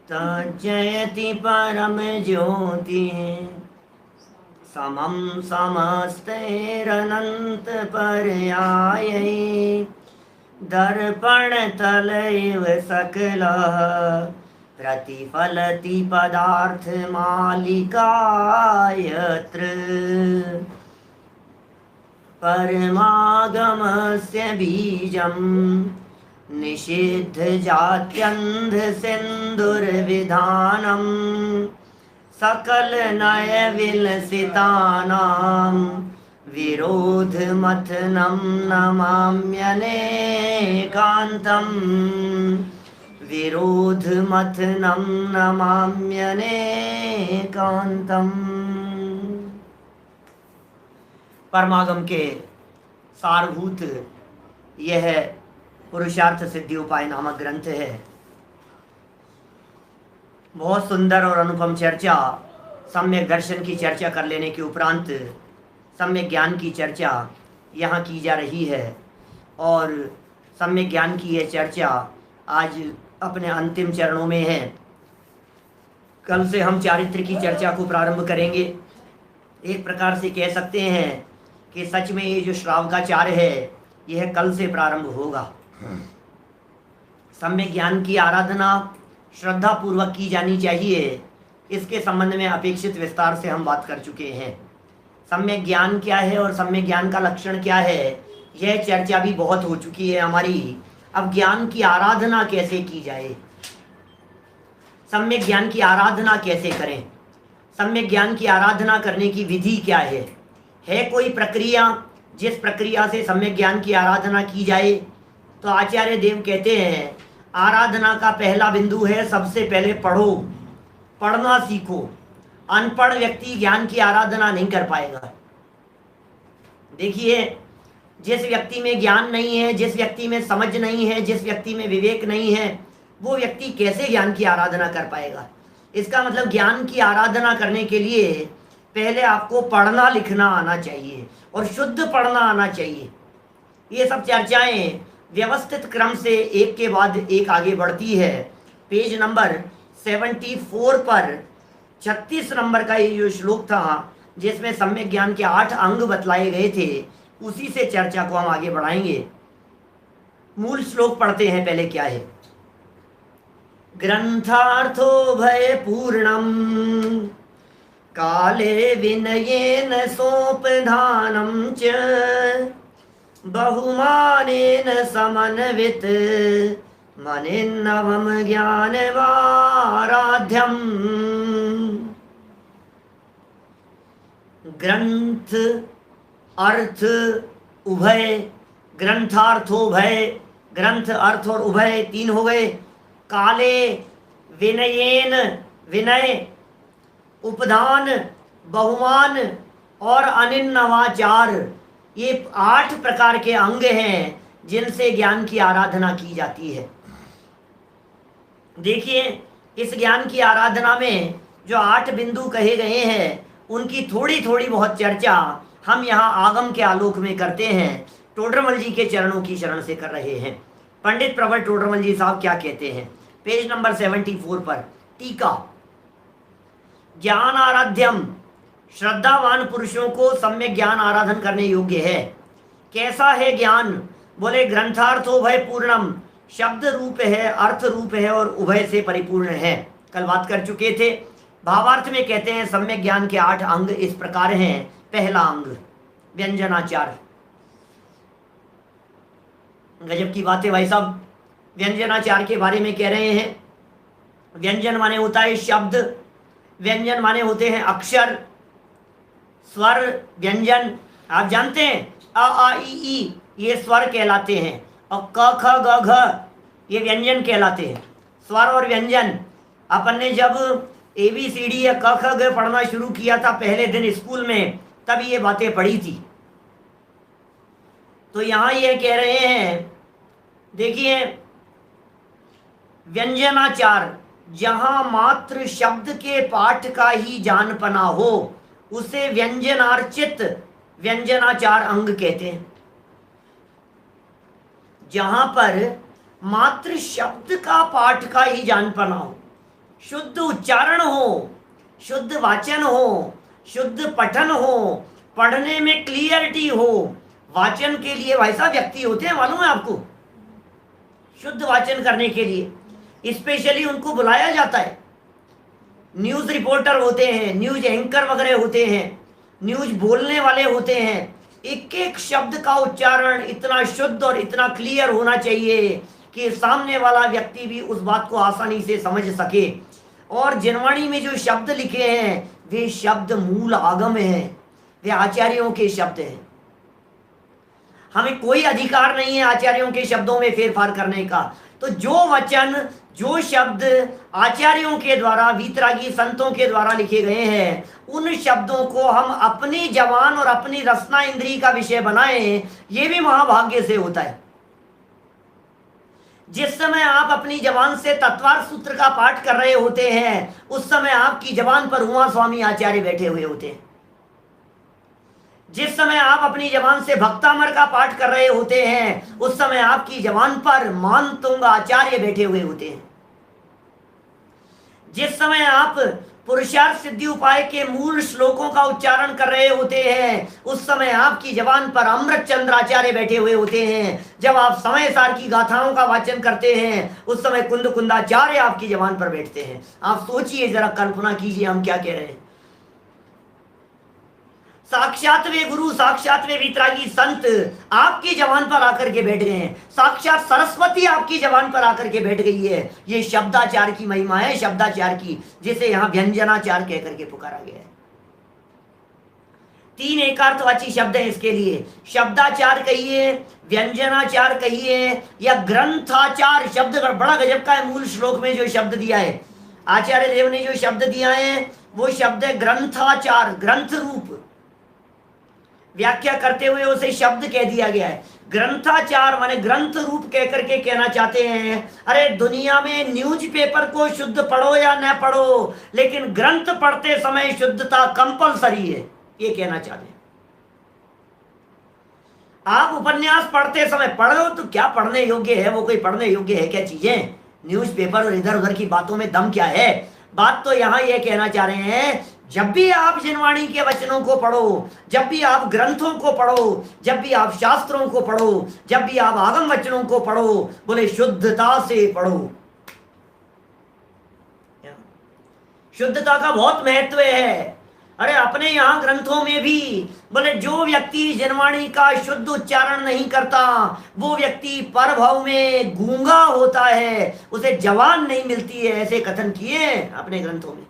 तज्जयति परम ज्योति समम समस्तैरनंत पर्यायै दर्पण तलैव सकलः प्रतिफलति पदार्थ मालिका यत्र परमागमस्य बीजं निषिद्ध जात्यन्ध सिन्धुर्विधानं सकल नय विलसितानां विरोध मथनं नमाम्यनेकान्तम् विरोध मथनं नमाम्यनेकान्तम्। परमागम के सारभूत यह पुरुषार्थ सिद्धि उपाय नामक ग्रंथ है। बहुत सुंदर और अनुपम चर्चा, सम्यक दर्शन की चर्चा कर लेने के उपरांत सम्यक ज्ञान की चर्चा यहाँ की जा रही है। और सम्यक ज्ञान की यह चर्चा आज अपने अंतिम चरणों में है। कल से हम चारित्र की चर्चा को प्रारंभ करेंगे। एक प्रकार से कह सकते हैं कि सच में ये जो श्रावकाचार्य है यह कल से प्रारंभ होगा। सम्यक ज्ञान की आराधना श्रद्धा पूर्वक की जानी चाहिए, इसके संबंध में अपेक्षित विस्तार से हम बात कर चुके हैं। सम्यक ज्ञान क्या है और सम्यक ज्ञान का लक्षण क्या है, यह चर्चा भी बहुत हो चुकी है हमारी। अब ज्ञान की आराधना कैसे की जाए, सम्यक ज्ञान की आराधना कैसे करें, सम्यक ज्ञान की आराधना करने की विधि क्या है कोई प्रक्रिया जिस प्रक्रिया से सम्यक ज्ञान की आराधना की जाए? तो आचार्य देव कहते हैं आराधना का पहला बिंदु है सबसे पहले पढ़ो, पढ़ना सीखो। अनपढ़ व्यक्ति ज्ञान की आराधना नहीं कर पाएगा। देखिए, जिस व्यक्ति में ज्ञान नहीं है, जिस व्यक्ति में समझ नहीं है, जिस व्यक्ति में विवेक नहीं है, वो व्यक्ति कैसे ज्ञान की आराधना कर पाएगा? इसका मतलब ज्ञान की आराधना करने के लिए पहले आपको पढ़ना लिखना आना चाहिए और शुद्ध पढ़ना आना चाहिए। ये सब चर्चाएं व्यवस्थित क्रम से एक के बाद एक आगे बढ़ती है। पेज नंबर 74 पर 36 नंबर का ये जो श्लोक था जिसमें सम्यक ज्ञान के 8 अंग बतलाए गए थे, उसी से चर्चा को हम आगे बढ़ाएंगे। मूल श्लोक पढ़ते हैं पहले क्या है। ग्रंथार्थो भय पूर्णम काले विनयेन सोपधानं च बहुमानेन समन्वित मनिन्नवम ज्ञानवाराध्यम्। ग्रंथ अर्थ उभय, ग्रंथार्थो भय, ग्रंथ अर्थ और उभय तीन हो गए। काले विनयेन, विनय, उपधान, बहुमान और अनिन्नवाचार, ये 8 प्रकार के अंग हैं जिनसे ज्ञान की आराधना की जाती है। देखिए, इस ज्ञान की आराधना में जो 8 बिंदु कहे गए हैं उनकी थोड़ी थोड़ी बहुत चर्चा हम यहाँ आगम के आलोक में करते हैं। टोडरमल जी के चरणों की शरण से कर रहे हैं। पंडित प्रवर टोडरमल जी साहब क्या कहते हैं, पेज नंबर 74 पर टीका। ज्ञान आराध्यम, श्रद्धावान पुरुषों को सम्यक ज्ञान आराधन करने योग्य है। कैसा है ज्ञान? बोले ग्रंथार्थो भय पूर्णम, शब्द रूप है, अर्थ रूप है और उभय से परिपूर्ण है। कल बात कर चुके थे। भावार्थ में कहते हैं सम्यक ज्ञान के 8 अंग इस प्रकार हैं। पहला अंग व्यंजनाचार। गजब की बात है भाई साहब, व्यंजनाचार के बारे में कह रहे हैं। व्यंजन माने होता है शब्द, व्यंजन माने होते हैं अक्षर, स्वर व्यंजन। आप जानते हैं अ आ इ ई ये स्वर कहलाते हैं और क ख ग घ ये व्यंजन कहलाते हैं। स्वर और व्यंजन अपन ने जब ABCD या क ख ग पढ़ना शुरू किया था पहले दिन स्कूल में, तब ये बातें पढ़ी थी। तो यहाँ ये कह रहे हैं, देखिए व्यंजनाचार, जहां मात्र शब्द के पाठ का ही जानपना हो उसे व्यंजनार्चित व्यंजनाचार अंग कहते हैं। जहां पर मात्र शब्द का पाठ का ही जान पाना हो, शुद्ध उच्चारण हो, शुद्ध वाचन हो, शुद्ध पठन हो, पढ़ने में क्लियरिटी हो। वाचन के लिए भाई साहब व्यक्ति होते हैं, मालूम है आपको, शुद्ध वाचन करने के लिए स्पेशली उनको बुलाया जाता है। न्यूज रिपोर्टर होते हैं, न्यूज एंकर वगैरह होते हैं, न्यूज बोलने वाले होते हैं। एक एक शब्द का उच्चारण इतना शुद्ध और इतना क्लियर होना चाहिए कि सामने वाला व्यक्ति भी उस बात को आसानी से समझ सके। और जिनवाणी में जो शब्द लिखे हैं वे शब्द मूल आगम हैं, वे आचार्यों के शब्द हैं। हमें कोई अधिकार नहीं है आचार्यों के शब्दों में फेरफार करने का। तो जो वचन, जो शब्द आचार्यों के द्वारा, वीतरागी संतों के द्वारा लिखे गए हैं, उन शब्दों को हम अपनी जबान और अपनी रसना इंद्री का विषय बनाएं, ये भी महाभाग्य से होता है। जिस समय आप अपनी जबान से तत्वार सूत्र का पाठ कर रहे होते हैं, उस समय आपकी जबान पर उमा स्वामी आचार्य बैठे हुए होते हैं। जिस समय आप अपनी जबान से भक्तामर का पाठ कर रहे होते हैं, उस समय आपकी जबान पर मानतुंग आचार्य बैठे हुए होते हैं। जिस समय आप पुरुषार्थ सिद्धि उपाय के मूल श्लोकों का उच्चारण कर रहे होते हैं, उस समय आपकी जबान पर अमृत चंद्र आचार्य बैठे हुए होते हैं। जब आप समय सार की गाथाओं का वाचन करते हैं, उस समय कुंद कुंदाचार्य आपकी जबान पर बैठते हैं। आप सोचिए, जरा कल्पना कीजिए हम क्या कह रहे हैं। साक्षात वे गुरु, साक्षात वे वितरागी संत आपकी जबान पर आकर के बैठ गए हैं। साक्षात सरस्वती आपकी जबान पर आकर के बैठ गई है। ये शब्दाचार की महिमा है, शब्दाचार की, जिसे यहाँ व्यंजनाचार कह करके पुकारा गया है। 3 एकार्थवाची शब्द है इसके लिए। शब्दाचार कहिए, व्यंजनाचार कहिए, या ग्रंथाचार शब्द बड़ा गजब का है। मूल श्लोक में जो शब्द दिया है, आचार्य देव ने जो शब्द दिया है, वो शब्द है ग्रंथाचार, ग्रंथ रूप। व्याख्या करते हुए उसे शब्द कह दिया गया है। ग्रंथाचार माने ग्रंथ रूप कह करके कहना चाहते हैं, अरे दुनिया में न्यूज़पेपर को शुद्ध पढ़ो या न पढ़ो, लेकिन ग्रंथ पढ़ते समय शुद्धता कंपलसरी है, ये कहना चाहते हैं। आप उपन्यास पढ़ते समय पढ़ो तो क्या पढ़ने योग्य है, वो कोई पढ़ने योग्य है क्या चीजें? न्यूज़पेपर और इधर उधर की बातों में दम क्या है? बात तो यहाँ ये कहना चाह रहे हैं, जब भी आप जिनवाणी के वचनों को पढ़ो, जब भी आप ग्रंथों को पढ़ो, जब भी आप शास्त्रों को पढ़ो, जब भी आप आगम वचनों को पढ़ो, बोले शुद्धता से पढ़ो। शुद्धता का बहुत महत्व है। अरे अपने यहाँ ग्रंथों में भी बोले जो व्यक्ति जिनवाणी का शुद्ध उच्चारण नहीं करता, वो व्यक्ति परभव में गूंगा होता है, उसे जवान नहीं मिलती है, ऐसे कथन किए अपने ग्रंथों में।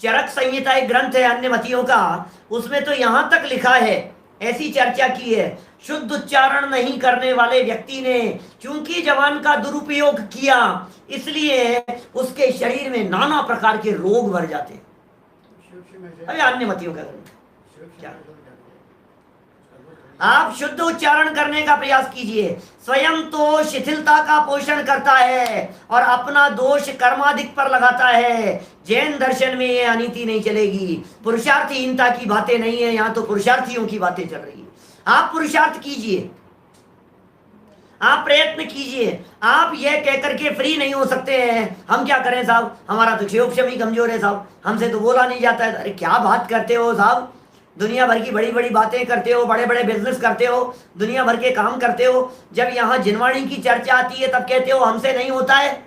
चरक संहिता एक ग्रंथ है अन्य मतियों का, उसमें तो यहां तक लिखा है, ऐसी चर्चा की है, शुद्ध उच्चारण नहीं करने वाले व्यक्ति ने चूंकि जबान का दुरुपयोग किया, इसलिए उसके शरीर में नाना प्रकार के रोग भर जाते हैं। अरे अन्य मतियों का ग्रंथ। आप शुद्ध उच्चारण करने का प्रयास कीजिए। स्वयं तो शिथिलता का पोषण करता है और अपना दोष कर्माधिक पर लगाता है। जैन दर्शन में ये अनीति नहीं चलेगी। पुरुषार्थहीनता की बातें नहीं है, यहाँ तो पुरुषार्थियों की बातें चल रही है। आप पुरुषार्थ कीजिए, आप प्रयत्न कीजिए। आप यह कहकर के फ्री नहीं हो सकते हैं, हम क्या करें साहब, हमारा तो क्षेपक्षम ही कमजोर है साहब, हमसे तो बोला नहीं जाता है। अरे क्या बात करते हो साहब, दुनिया भर की बड़ी बड़ी बातें करते हो, बड़े बड़े बिजनेस करते हो, दुनिया भर के काम करते हो, जब यहाँ जिनवाणी की चर्चा आती है तब कहते हो हमसे नहीं होता है।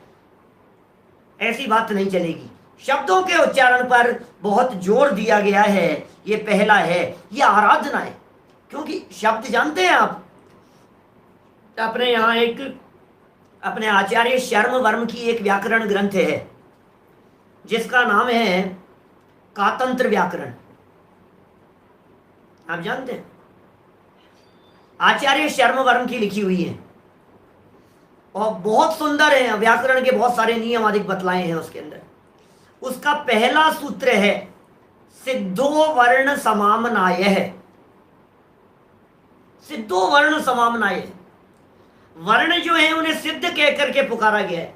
ऐसी बात नहीं चलेगी। शब्दों के उच्चारण पर बहुत जोर दिया गया है। ये पहला है, ये आराधना है। क्योंकि शब्द जानते हैं आप, अपने यहाँ एक अपने आचार्य शर्म वर्म की एक व्याकरण ग्रंथ है जिसका नाम है कातंत्र व्याकरण। आप जानते हैं, आचार्य शर्म वर्म की लिखी हुई है और बहुत सुंदर है। व्याकरण के बहुत सारे नियम आदि बतलाए हैं उसके अंदर। उसका पहला सूत्र है सिद्धो वर्ण समामनाय है। सिद्धो वर्ण समामनाय, वर्ण जो है उन्हें सिद्ध कह करके पुकारा गया है।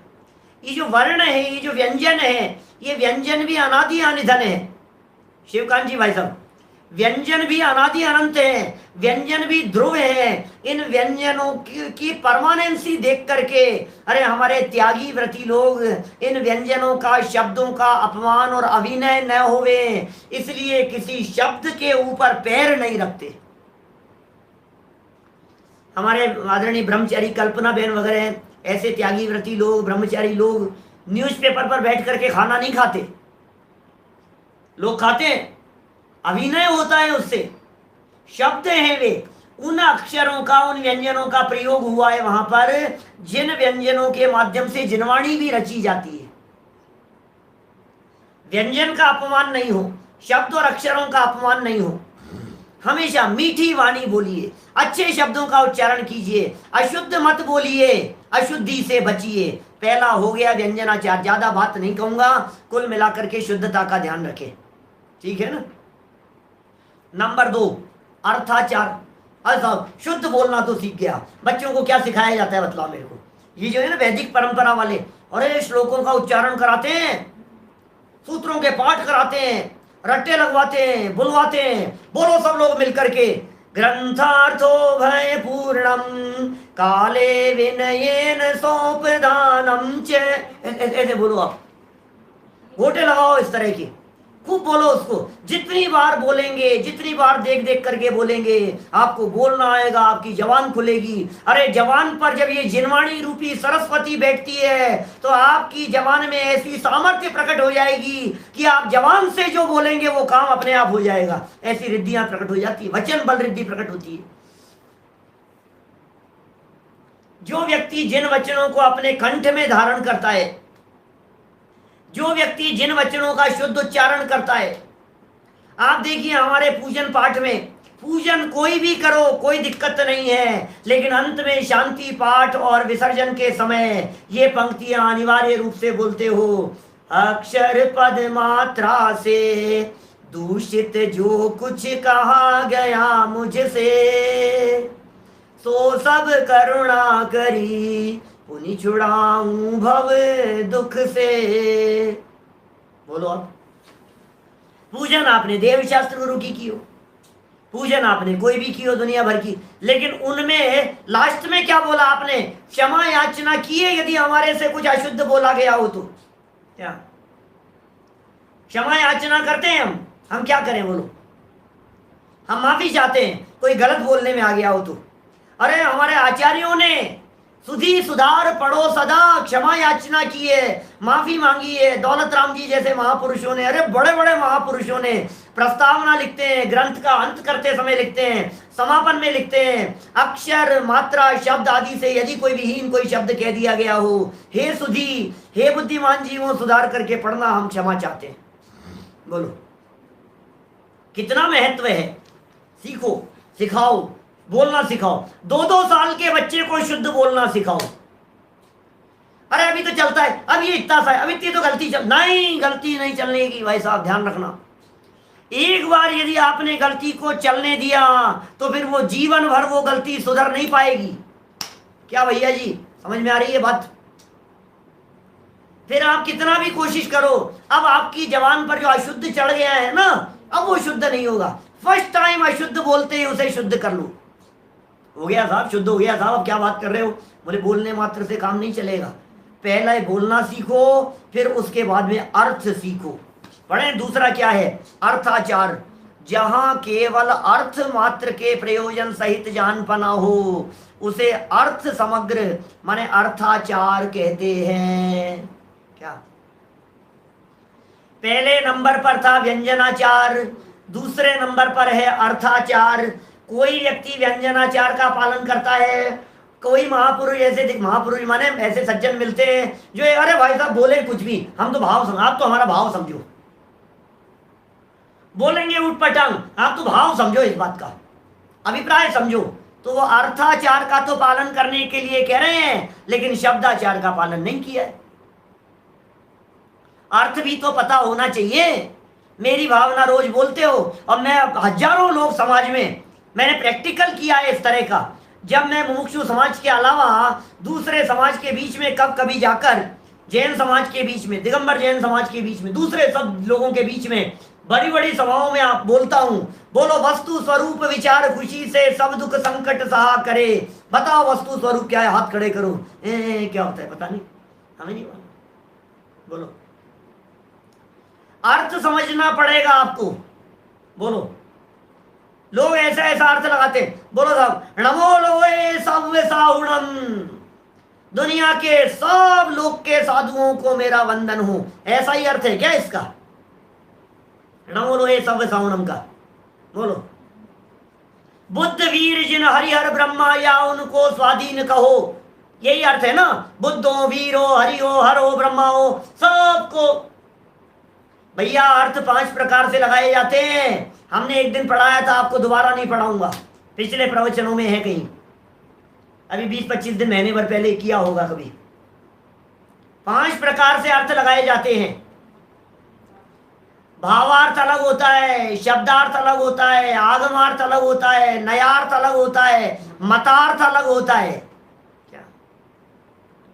ये जो वर्ण है, ये जो व्यंजन है, ये व्यंजन भी अनादि अनिधन है। शिवकांत जी भाई साहब, व्यंजन भी अनादि अनंत है, व्यंजन भी ध्रुव है। इन व्यंजनों की परमानेंसी देख करके अरे हमारे त्यागी व्रती लोग इन व्यंजनों का, शब्दों का अपमान और अभिनय न होवे, इसलिए किसी शब्द के ऊपर पैर नहीं रखते। हमारे आदरणीय ब्रह्मचारी कल्पना बहन वगैरह ऐसे त्यागी व्रती लोग, ब्रह्मचारी लोग न्यूज़पेपर पर बैठ करके खाना नहीं खाते। लोग खाते हैं, अभिनय होता है उससे। शब्द हैं वे, उन अक्षरों का, उन व्यंजनों का प्रयोग हुआ है वहां पर जिन व्यंजनों के माध्यम से जिनवाणी भी रची जाती है। व्यंजन का अपमान नहीं हो, शब्द और अक्षरों का अपमान नहीं हो। हमेशा मीठी वाणी बोलिए, अच्छे शब्दों का उच्चारण कीजिए, अशुद्ध मत बोलिए, अशुद्धि से बचिए। पहला हो गया व्यंजनाचार। ज्यादा बात नहीं कहूंगा, कुल मिलाकर के शुद्धता का ध्यान रखें, ठीक है ना। नंबर 2 अर्थाचार। साहब शुद्ध बोलना तो सीख गया, बच्चों को क्या सिखाया जाता है बतलाओ मेरे को। ये जो है ना वैदिक परंपरा वाले, अरे श्लोकों का उच्चारण कराते हैं, सूत्रों के पाठ कराते हैं, रट्टे लगवाते हैं, बुलवाते हैं। बोलो सब लोग मिलकर के, ग्रंथार्थो भय पूर्णम काले विनयेन सोपदानम च। ऐसे बोलो आप, गोटे लगाओ इस तरह की, खूब बोलो उसको। जितनी बार बोलेंगे, जितनी बार देख देख करके बोलेंगे, आपको बोलना आएगा, आपकी जबान खुलेगी। अरे जबान पर जब ये जिनवाणी रूपी सरस्वती बैठती है तो आपकी जबान में ऐसी सामर्थ्य प्रकट हो जाएगी कि आप जबान से जो बोलेंगे वो काम अपने आप हो जाएगा। ऐसी रिद्धियां प्रकट हो जाती है, वचन बल रिद्धि प्रकट होती है। जो व्यक्ति जिन वचनों को अपने कंठ में धारण करता है, जो व्यक्ति जिन वचनों का शुद्ध उच्चारण करता है, आप देखिए हमारे पूजन पाठ में, पूजन कोई भी करो कोई दिक्कत नहीं है, लेकिन अंत में शांति पाठ और विसर्जन के समय ये पंक्तियां अनिवार्य रूप से बोलते हो। अक्षर पद मात्रा से दूषित जो कुछ कहा गया मुझसे, सो सब करुणा करी पुनि छुड़ाऊं भव दुख से। बोलो आप, पूजन आपने देव शास्त्र गुरु की हो, पूजन आपने कोई भी की हो दुनिया भर की, लेकिन उनमें लास्ट में क्या बोला आपने? क्षमा याचना किए यदि हमारे से कुछ अशुद्ध बोला गया हो तो। क्या क्षमा याचना करते हैं हम क्या करें बोलो? हम माफी चाहते हैं कोई गलत बोलने में आ गया हो तो। अरे हमारे आचार्यों ने सुधी सुधार पढ़ो सदा क्षमा याचना की है, माफी मांगी है। दौलत राम जी जैसे महापुरुषों ने, अरे बड़े बड़े महापुरुषों ने प्रस्तावना लिखते हैं, ग्रंथ का अंत करते समय लिखते हैं, समापन में लिखते हैं, अक्षर मात्रा शब्द आदि से यदि कोई विहीन कोई शब्द कह दिया गया हो, हे सुधी हे बुद्धिमान जीवों सुधार करके पढ़ना, हम क्षमा चाहते हैं। बोलो कितना महत्व है। सीखो, सिखाओ, बोलना सिखाओ। 2-2 साल के बच्चे को शुद्ध बोलना सिखाओ। अरे अभी तो चलता है, अब ये इतना सा है, अब इतनी तो गलती नहीं, गलती नहीं चलने की भाई साहब, ध्यान रखना। एक बार यदि आपने गलती को चलने दिया तो फिर वो जीवन भर वो गलती सुधर नहीं पाएगी। क्या भैया जी समझ में आ रही है बात? फिर आप कितना भी कोशिश करो, अब आपकी जबान पर जो अशुद्ध चढ़ गया है ना, अब वो शुद्ध नहीं होगा। फर्स्ट टाइम अशुद्ध बोलते ही उसे शुद्ध कर लो। हो गया साहब, शुद्ध हो गया साहब, अब क्या बात कर रहे हो? बोले बोलने मात्र से काम नहीं चलेगा, पहले बोलना सीखो, फिर उसके बाद में अर्थ सीखो। पढ़े दूसरा क्या है? अर्थाचार। जहां केवल अर्थ मात्र के प्रयोजन सहित जानपना हो उसे अर्थ समग्र माने अर्थाचार कहते हैं। क्या पहले नंबर पर था व्यंजनाचार, दूसरे नंबर पर है अर्थाचार। कोई व्यक्ति व्यंजनाचार का पालन करता है, कोई महापुरुष ऐसे, महापुरुष माने ऐसे सज्जन मिलते हैं जो अरे भाई साहब बोले कुछ भी, हम तो भाव समझो, आप तो हमारा भाव समझो, बोलेंगे उठ पटांग, आप तो भाव समझो, इस बात का अभिप्राय समझो। तो वो अर्थाचार का तो पालन करने के लिए कह रहे हैं, लेकिन शब्दाचार का पालन नहीं किया है। अर्थ भी तो पता होना चाहिए। मेरी भावना रोज बोलते हो, और मैं हजारों लोग समाज में मैंने प्रैक्टिकल किया है इस तरह का। जब मैं मुमुक्षु समाज के अलावा दूसरे समाज के बीच में कभी जाकर, जैन समाज के बीच में, दिगंबर जैन समाज के बीच में, दूसरे सब लोगों के बीच में बड़ी बड़ी सभाओं में आप बोलता हूं, बोलो वस्तु स्वरूप विचार खुशी से सब दुख संकट सहा करे। बताओ वस्तु स्वरूप क्या है, हाथ खड़े करो। क्या होता है पता नहीं, हमें नहीं मालूम। बोलो, अर्थ समझना पड़ेगा आपको। बोलो, लोग ऐसा ऐसा अर्थ लगाते हैं। बोलो साहब, नमो लोए सब साहुणम, दुनिया के सब लोग के साधुओं को मेरा वंदन हो, ऐसा ही अर्थ है क्या इसका? नमो लोए सब साहुणम का बोलो। बुद्ध वीर जिन हरिहर ब्रह्मा, या उनको स्वाधीन कहो, यही अर्थ है ना। बुद्धो वीरो हरिओ हरो ब्रह्माओ, सबको। भैया अर्थ 5 प्रकार से लगाए जाते हैं। हमने एक दिन पढ़ाया था, आपको दोबारा नहीं पढ़ाऊंगा, पिछले प्रवचनों में है कहीं, अभी 20-25 दिन महीने भर पहले किया होगा कभी। 5 प्रकार से अर्थ लगाए जाते हैं। भावार्थ अलग होता है, शब्दार्थ अलग होता है, आगमार्थ अलग होता है, नयार्थ अलग होता है, मतार्थ अलग होता है। क्या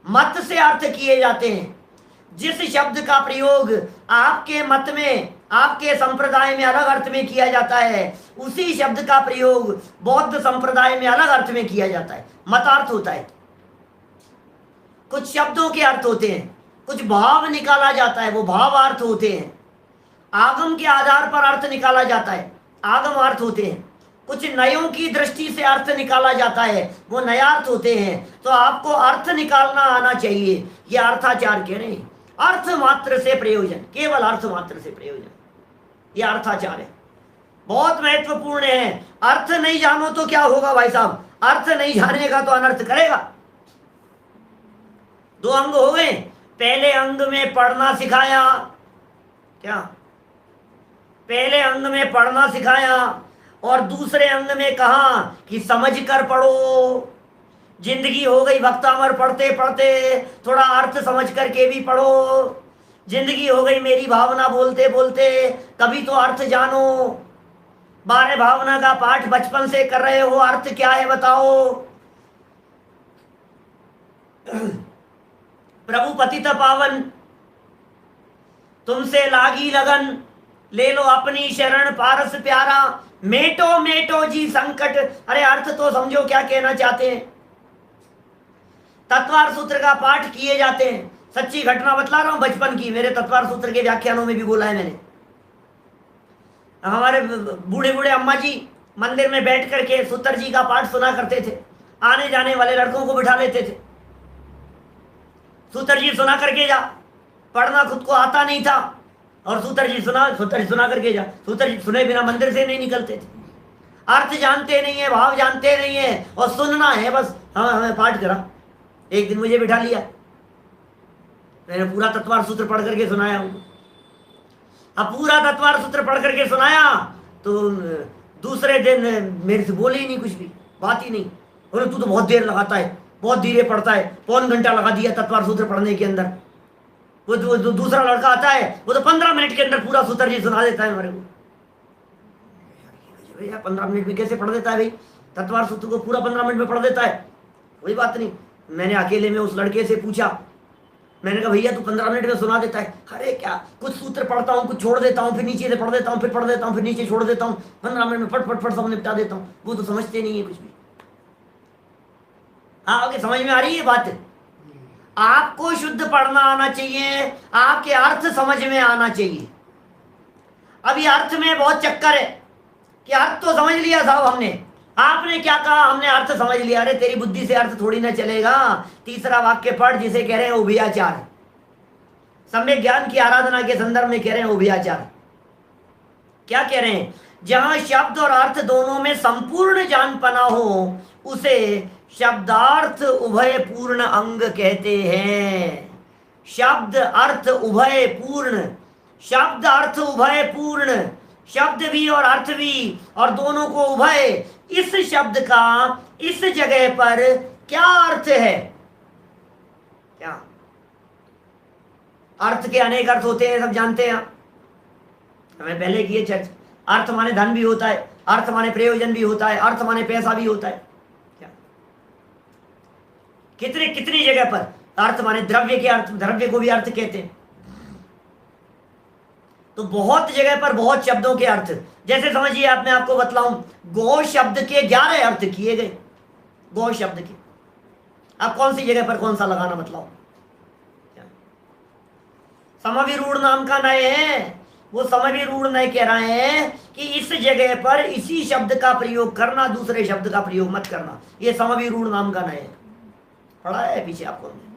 मत से अर्थ किए जाते हैं। जिस शब्द का प्रयोग आपके मत में, आपके संप्रदाय में अलग अर्थ में किया जाता है, उसी शब्द का प्रयोग बौद्ध संप्रदाय में अलग अर्थ में किया जाता है, मतार्थ होता है। कुछ शब्दों के अर्थ होते हैं, कुछ भाव निकाला जाता है, वो भावार्थ होते हैं। आगम के आधार पर अर्थ निकाला जाता है, आगम अर्थ होते हैं। कुछ नयों की दृष्टि से अर्थ निकाला जाता है, वो नयार्थ होते हैं। तो आपको अर्थ निकालना आना चाहिए। ये अर्थाचार कह रहे हैं, अर्थ मात्र से प्रयोजन, केवल अर्थ मात्र से प्रयोजन, ये अर्थाचार है, बहुत महत्वपूर्ण है। अर्थ नहीं जानो तो क्या होगा भाई साहब? अर्थ नहीं जानेगा तो अनर्थ करेगा। 2 अंग हो गए। पहले अंग में पढ़ना सिखाया, क्या? पहले अंग में पढ़ना सिखाया, और दूसरे अंग में कहा कि समझ कर पढ़ो। जिंदगी हो गई भक्तामर पढ़ते पढ़ते, थोड़ा अर्थ समझ करके भी पढ़ो। जिंदगी हो गई मेरी भावना बोलते बोलते, कभी तो अर्थ जानो। 12 भावना का पाठ बचपन से कर रहे हो, अर्थ क्या है बताओ। प्रभु पतित पावन, तुमसे लागी लगन, ले लो अपनी शरण पारस प्यारा, मेटो मेटो जी संकट। अरे अर्थ तो समझो क्या कहना चाहते हैं। तत्वार सूत्र का पाठ किए जाते हैं। सच्ची घटना बतला रहा हूं बचपन की, मेरे तत्वार सूत्र के व्याख्यानों में भी बोला है मैंने। हमारे बूढ़े बूढ़े अम्मा जी मंदिर में बैठ करके सूत्र जी का पाठ सुना करते थे। आने जाने वाले लड़कों को बिठा लेते थे, सूत्र जी सुना करके जा। पढ़ना खुद को आता नहीं था, और सूत्र जी सुना करके जा। सूत्र जी सुने बिना मंदिर से नहीं निकलते थे। अर्थ जानते नहीं है, भाव जानते नहीं है, और सुनना है बस। हमें पाठ करा। एक दिन मुझे बिठा लिया, मैंने पूरा तत्वार सूत्र पढ़ करके सुनाया उनको। अब पूरा तत्वार सूत्र पढ़ करके सुनाया तो दूसरे दिन मेरे से बोले ही नहीं, कुछ भी बात ही नहीं। बोले तू तो बहुत देर लगाता है, बहुत धीरे पढ़ता है, 1.25 घंटा लगा दिया तत्वार सूत्र पढ़ने के अंदर। वो दूसरा लड़का आता है, वो तो 15 मिनट के अंदर पूरा सूत्र जी सुना देता है हमारे को। 15 मिनट में कैसे पढ़ देता है भाई? तत्वार सूत्र को पूरा 15 मिनट में पढ़ देता है। कोई बात नहीं, मैंने अकेले में उस लड़के से पूछा, मैंने कहा भैया तू 15 मिनट में सुना देता है? अरे क्या, कुछ सूत्र पढ़ता हूँ, कुछ छोड़ देता हूँ, फिर नीचे से पढ़ देता हूँ, फिर पढ़ देता हूँ, फिर नीचे छोड़ देता हूँ, 15 मिनट में फट फट फट सब निपटा देता हूँ। वो तो समझते नहीं है कुछ भी। हाँ, आगे समझ में आ रही है बात? आपको शुद्ध पढ़ना आना चाहिए, आपके अर्थ समझ में आना चाहिए। अभी अर्थ में बहुत चक्कर है कि अर्थ तो समझ लिया साहब हमने, आपने क्या कहा, हमने अर्थ समझ लिया। अरे तेरी बुद्धि से अर्थ थोड़ी ना चलेगा। तीसरा वाक्य पढ़ जिसे कह रहे हैं उभयाचार, सम्यक ज्ञान की आराधना के संदर्भ में कह रहे हैं उभयाचार। क्या कह रहे हैं? जहां शब्द और अर्थ दोनों में संपूर्ण जानपना हो, उसे शब्दार्थ उभय पूर्ण अंग कहते हैं। शब्द अर्थ उभय पूर्ण, शब्द अर्थ उभय पूर्ण, शब्द भी और अर्थ भी, और दोनों को उभय। इस शब्द का इस जगह पर क्या अर्थ है? क्या अर्थ के अनेक अर्थ होते हैं, सब जानते हैं। हमें पहले किए चर्च। अर्थ माने धन भी होता है, अर्थ माने प्रयोजन भी होता है, अर्थ माने पैसा भी होता है। क्या कितनी जगह पर अर्थ माने द्रव्य के अर्थ, द्रव्य को भी अर्थ कहते हैं। तो बहुत जगह पर बहुत शब्दों के अर्थ, जैसे समझिए आप, मैं आपको बतलाऊं, गो शब्द के 11 अर्थ किए गए। गो शब्द के आप कौन सी जगह पर कौन सा लगाना बतलाओ। समविरूढ़ नाम का नय है, वो समविरूढ़ नय कह रहे हैं कि इस जगह पर इसी शब्द का प्रयोग करना, दूसरे शब्द का प्रयोग मत करना। ये समविरूढ़ नाम का नय है, पढ़ा है पीछे आपको हमने।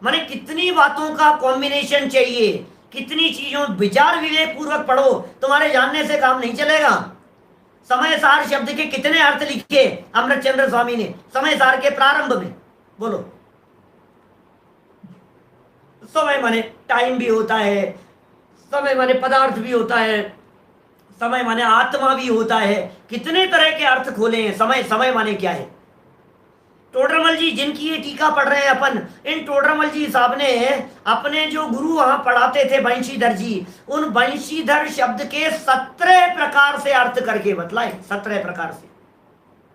माने कितनी बातों का कॉम्बिनेशन चाहिए, कितनी चीजों, विचार विवेक पूर्वक पढ़ो, तुम्हारे जानने से काम नहीं चलेगा। समय सार शब्द के कितने अर्थ लिखे अमृत चंद्र स्वामी ने समय सार के प्रारंभ में, बोलो। समय माने टाइम भी होता है, समय माने पदार्थ भी होता है, समय माने आत्मा भी होता है, कितने तरह के अर्थ खोले हैं। समय, समय माने क्या है। टोडरमल जी जिनकी ये टीका पढ़ रहे हैं अपन, इन टोडरमल जी साहब ने अपने जो गुरु वहां पढ़ाते थे बंशीधर जी, उन बंशीधर शब्द के 17 प्रकार से अर्थ करके बतलाए। 17 प्रकार से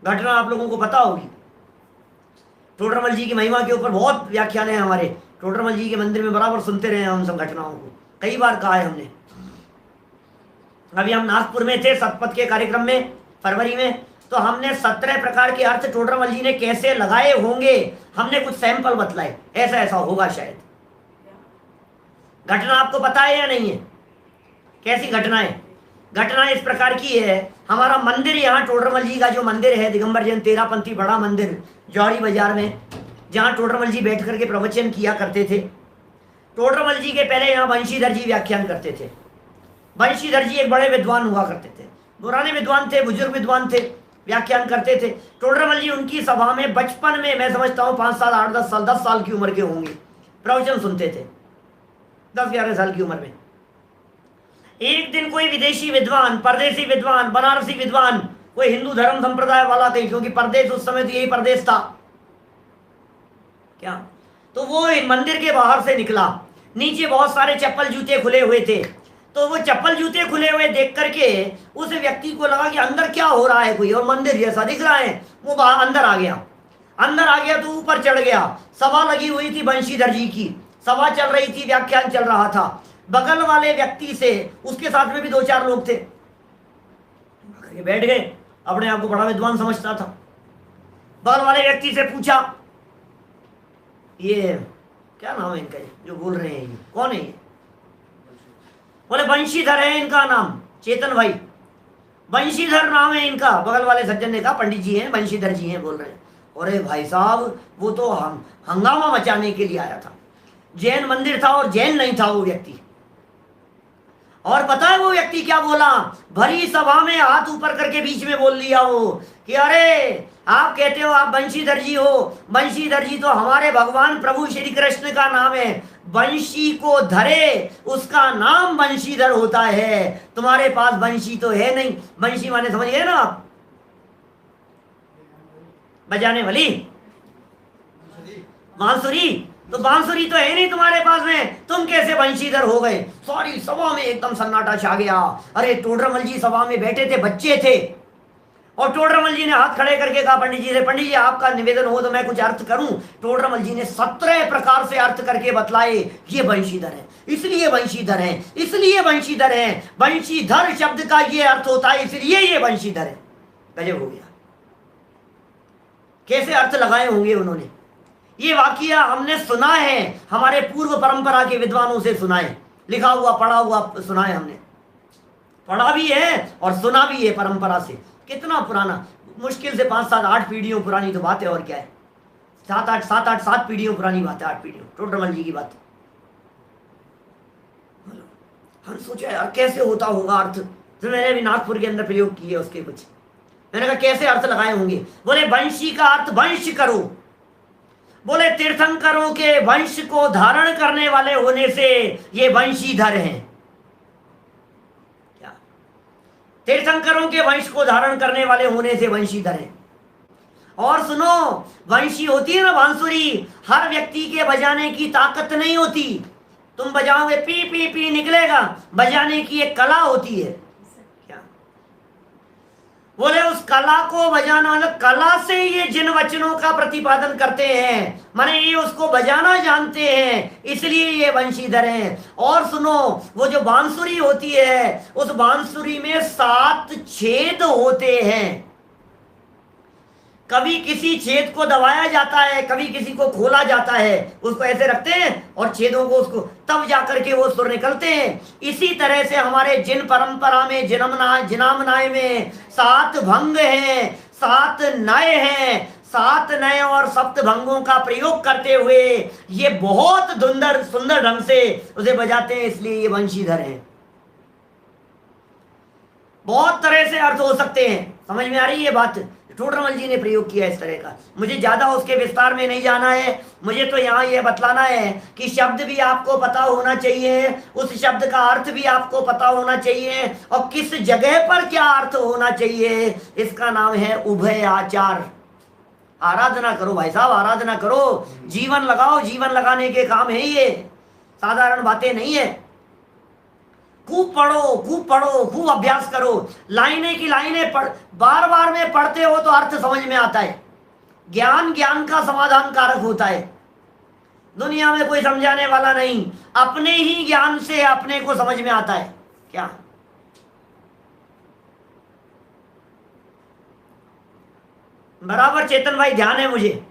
घटना आप लोगों को पता होगी। टोडरमल जी की महिमा के ऊपर बहुत व्याख्यान है हमारे। टोडरमल जी के मंदिर में बराबर सुनते रहे हम सब घटनाओं को, कई बार कहा है हमने। अभी हम नागपुर में थे सतपथ के कार्यक्रम में फरवरी में, तो हमने 17 प्रकार के अर्थ टोडरमल जी ने कैसे लगाए होंगे, हमने कुछ सैंपल बतलाए, ऐसा ऐसा होगा शायद। घटना आपको पता है या नहीं है? कैसी घटना है? घटना इस प्रकार की है, हमारा मंदिर यहाँ टोडरमल जी का जो मंदिर है दिगंबर जैन तेरापंथी बड़ा मंदिर जौहरी बाजार में, जहाँ टोडरमल जी बैठ करके प्रवचन किया करते थे। टोडरमल जी के पहले यहाँ बंशीधर जी व्याख्यान करते थे। बंशीधर जी एक बड़े विद्वान हुआ करते थे, पुराने विद्वान थे, बुजुर्ग विद्वान थे, व्याख्यान करते थे। टोडरमल जी उनकी सभा में बचपन में, मैं समझता हूँ 5 साल 8 10 साल 10 साल की उम्र के होंगे, प्रवचन सुनते थे 10-11 साल की उम्र में। एक दिन कोई विदेशी विद्वान, परदेसी विद्वान, बनारसी विद्वान, कोई हिंदू धर्म संप्रदाय वाला कहीं, क्योंकि परदेश उस समय तो यही परदेश था क्या, तो वो मंदिर के बाहर से निकला। नीचे बहुत सारे चप्पल जूते खुले हुए थे, तो वो चप्पल जूते खुले हुए देख करके उस व्यक्ति को लगा कि अंदर क्या हो रहा है, कोई और मंदिर जैसा दिख रहा है। वो अंदर आ गया। अंदर आ गया तो ऊपर चढ़ गया। सभा लगी हुई थी बंशीधर जी की, सभा चल रही थी, व्याख्यान चल रहा था। बगल वाले व्यक्ति से, उसके साथ में भी 2-4 लोग थे, बैठ गए, अपने आप को बड़ा विद्वान समझता था। बगल वाले व्यक्ति से पूछा, ये क्या नाम है इनका, जो बोल रहे हैं, ये कौन है? ये बोले बंशीधर है इनका नाम, चेतन भाई, बंशीधर नाम है इनका। बगल वाले सज्जन ने कहा पंडित जी हैं, बंशीधर जी हैं बोल रहे हैं। अरे भाई साहब, वो तो हंगामा मचाने के लिए आया था। जैन मंदिर था और जैन नहीं था वो व्यक्ति। और पता है वो व्यक्ति क्या बोला? भरी सभा में हाथ ऊपर करके बीच में बोल लिया वो कि अरे आप कहते हो आप बंशीधर जी हो, बंशीधर जी तो हमारे भगवान प्रभु श्री कृष्ण का नाम है। बंशी को धरे उसका नाम बंशीधर होता है, तुम्हारे पास बंशी तो है नहीं। बंशी माने समझ गए ना आप, बजाने वाली बांसुरी, तो बांसुरी तो है नहीं तुम्हारे पास में, तुम कैसे बंशीधर हो गए? सारी सभा में एकदम सन्नाटा छा गया। अरे टोडरमल जी सभा में बैठे थे, बच्चे थे, और टोडरमल जी ने हाथ खड़े करके कहा पंडित जी से, पंडित जी आपका निवेदन हो तो मैं कुछ अर्थ करूं। टोडरमल जी ने 17 प्रकार से अर्थ करके बतलाए, ये बंशीधर है, इसलिए बंशीधर है, इसलिए बंशीधर है, बंशीधर शब्द का ये अर्थ होता है, इसलिए ये बंशीधर है। गजब हो गया, कैसे अर्थ लगाए होंगे उन्होंने। ये वाकया हमने सुना है, हमारे पूर्व परंपरा के विद्वानों से सुना है, लिखा हुआ पढ़ा हुआ सुना है हमने, पढ़ा भी है और सुना भी है परंपरा से। कितना पुराना, मुश्किल से 5-7-8 पीढ़ियों पुरानी तो बात है, और क्या है, 7 पीढ़ियों पुरानी बात है, 8 पीढ़ियों, टोडरमल जी की बात। हम सोचे यार कैसे होता होगा अर्थ, तो मैंने भी नागपुर के अंदर प्रयोग किए उसके कुछ। मैंने कहा कैसे अर्थ लगाए होंगे? बोले वंशी का अर्थ वंश करो, बोले तीर्थंकरों के वंश को धारण करने वाले होने से ये वंशीधर हैं। क्या? तीर्थंकरों के वंश को धारण करने वाले होने से वंशीधर हैं। और सुनो, वंशी होती है ना बांसुरी, हर व्यक्ति के बजाने की ताकत नहीं होती। तुम बजाओगे पी पी पी निकलेगा, बजाने की एक कला होती है। क्या? बोले उस कला को बजाना, कला से ये जिन वचनों का प्रतिपादन करते हैं, माने ये उसको बजाना जानते हैं, इसलिए ये वंशीधर हैं। और सुनो, वो जो बांसुरी होती है, उस बांसुरी में 7 छेद होते हैं। कभी किसी छेद को दबाया जाता है, कभी किसी को खोला जाता है, उसको ऐसे रखते हैं और छेदों को उसको तब जाकर के वो सुर निकलते हैं। इसी तरह से हमारे जिन परंपरा में जिनामनाय में 7 भंग हैं, 7 नय हैं, 7 नय और सप्त भंगों का प्रयोग करते हुए ये बहुत सुंदर ढंग से उसे बजाते हैं, इसलिए ये वंशीधर हैं। बहुत तरह से अर्थ हो सकते हैं, समझ में आ रही है ये बात? टोडरमल जी ने प्रयोग किया इस तरह का। मुझे ज्यादा उसके विस्तार में नहीं जाना है, मुझे तो यहाँ ये बतलाना है कि शब्द भी आपको पता होना चाहिए, उस शब्द का अर्थ भी आपको पता होना चाहिए, और किस जगह पर क्या अर्थ होना चाहिए। इसका नाम है उभय आचार। आराधना करो भाई साहब, आराधना करो, जीवन लगाओ, जीवन लगाने के काम है ये, साधारण बातें नहीं है। खूब पढ़ो, खूब अभ्यास करो, लाइनें की लाइनें पढ़, बार बार में पढ़ते हो तो अर्थ समझ में आता है। ज्ञान का समाधान कारक होता है। दुनिया में कोई समझाने वाला नहीं, अपने ही ज्ञान से अपने को समझ में आता है। क्या बराबर चेतन भाई ध्यान है मुझे,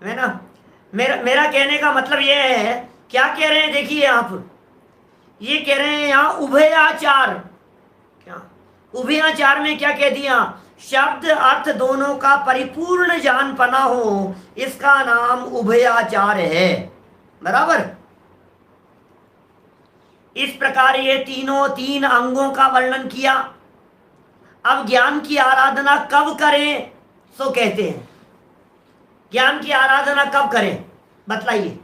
है ना? मेरा कहने का मतलब यह है, क्या कह रहे हैं देखिए आप, ये कह रहे हैं यहाँ उभयाचार। क्या उभयाचार में क्या कह दिया? शब्द अर्थ दोनों का परिपूर्ण जान पना हो, इसका नाम उभयाचार है। बराबर। इस प्रकार ये तीनों 3 अंगों का वर्णन किया। अब ज्ञान की आराधना कब करें सो कहते हैं। ज्ञान की आराधना कब करें बतलाइए,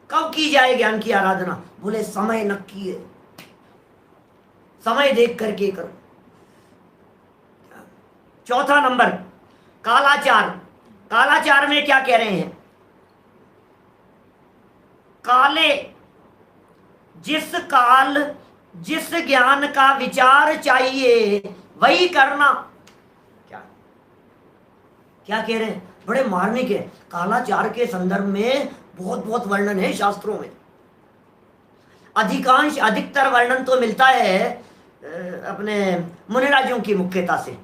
कब की जाए ज्ञान की आराधना? बोले समय नक्की है, समय देख करके करो। चौथा नंबर कालाचार। कालाचार में क्या कह रहे हैं? काले, जिस काल जिस ज्ञान का विचार चाहिए वही करना। क्या कह रहे हैं? बड़े मार्मिक है। कालाचार के संदर्भ में बहुत वर्णन है शास्त्रों में। अधिकतर वर्णन तो मिलता है अपने मुनिराजों की मुख्यता से।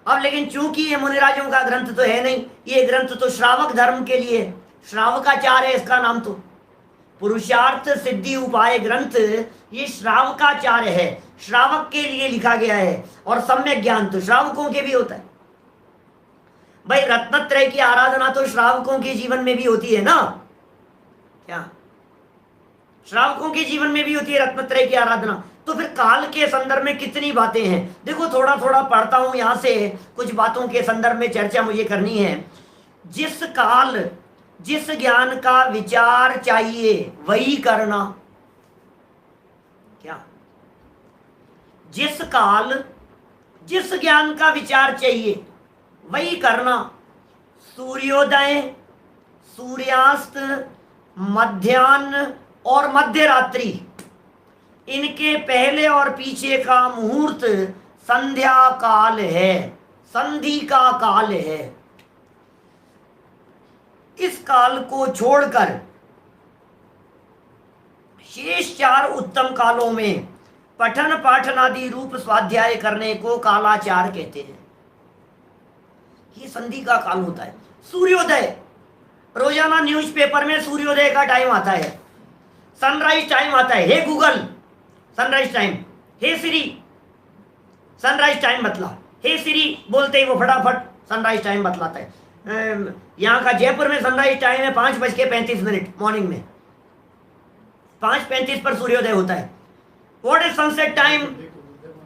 अब लेकिन चूंकि ये मुनिराजों का ग्रंथ तो है नहीं, ये ग्रंथ तो श्रावक धर्म के लिए, श्रावकाचार है इसका नाम। तो पुरुषार्थ सिद्धि उपाय ग्रंथ ये श्रावकाचार्य है, श्रावक के लिए लिखा गया है। और सम्यक ज्ञान तो श्रावकों के भी होता है। भाई रत्नत्रय की आराधना तो श्रावकों के जीवन में भी होती है ना? क्या श्रावकों के जीवन में भी होती है रत्नत्रय की आराधना? तो फिर काल के संदर्भ में कितनी बातें हैं। देखो थोड़ा पढ़ता हूं, यहां से कुछ बातों के संदर्भ में चर्चा मुझे करनी है। जिस काल जिस ज्ञान का विचार चाहिए वही करना। क्या जिस काल जिस ज्ञान का विचार चाहिए वही करना। सूर्योदय, सूर्यास्त, मध्याह्न और मध्य रात्रि, इनके पहले और पीछे का मुहूर्त संध्या काल है, संधि का काल है। इस काल को छोड़कर शेष 4 उत्तम कालों में पठन पाठन आदि रूप स्वाध्याय करने को कालाचार कहते हैं। ये संधि का काल होता है। सूर्योदय, रोजाना न्यूज़पेपर में सूर्योदय का टाइम आता है, सनराइज टाइम आता है। हे गूगल सनराइज टाइम, हे सिरी सनराइज टाइम बतला। हे सिरी बोलते ही वो फटाफट सनराइज टाइम बतलाता है। यहाँ का जयपुर में सनराइज टाइम है 5:35 मॉर्निंग में, 5:35 पर सूर्योदय होता है। What is sunset time?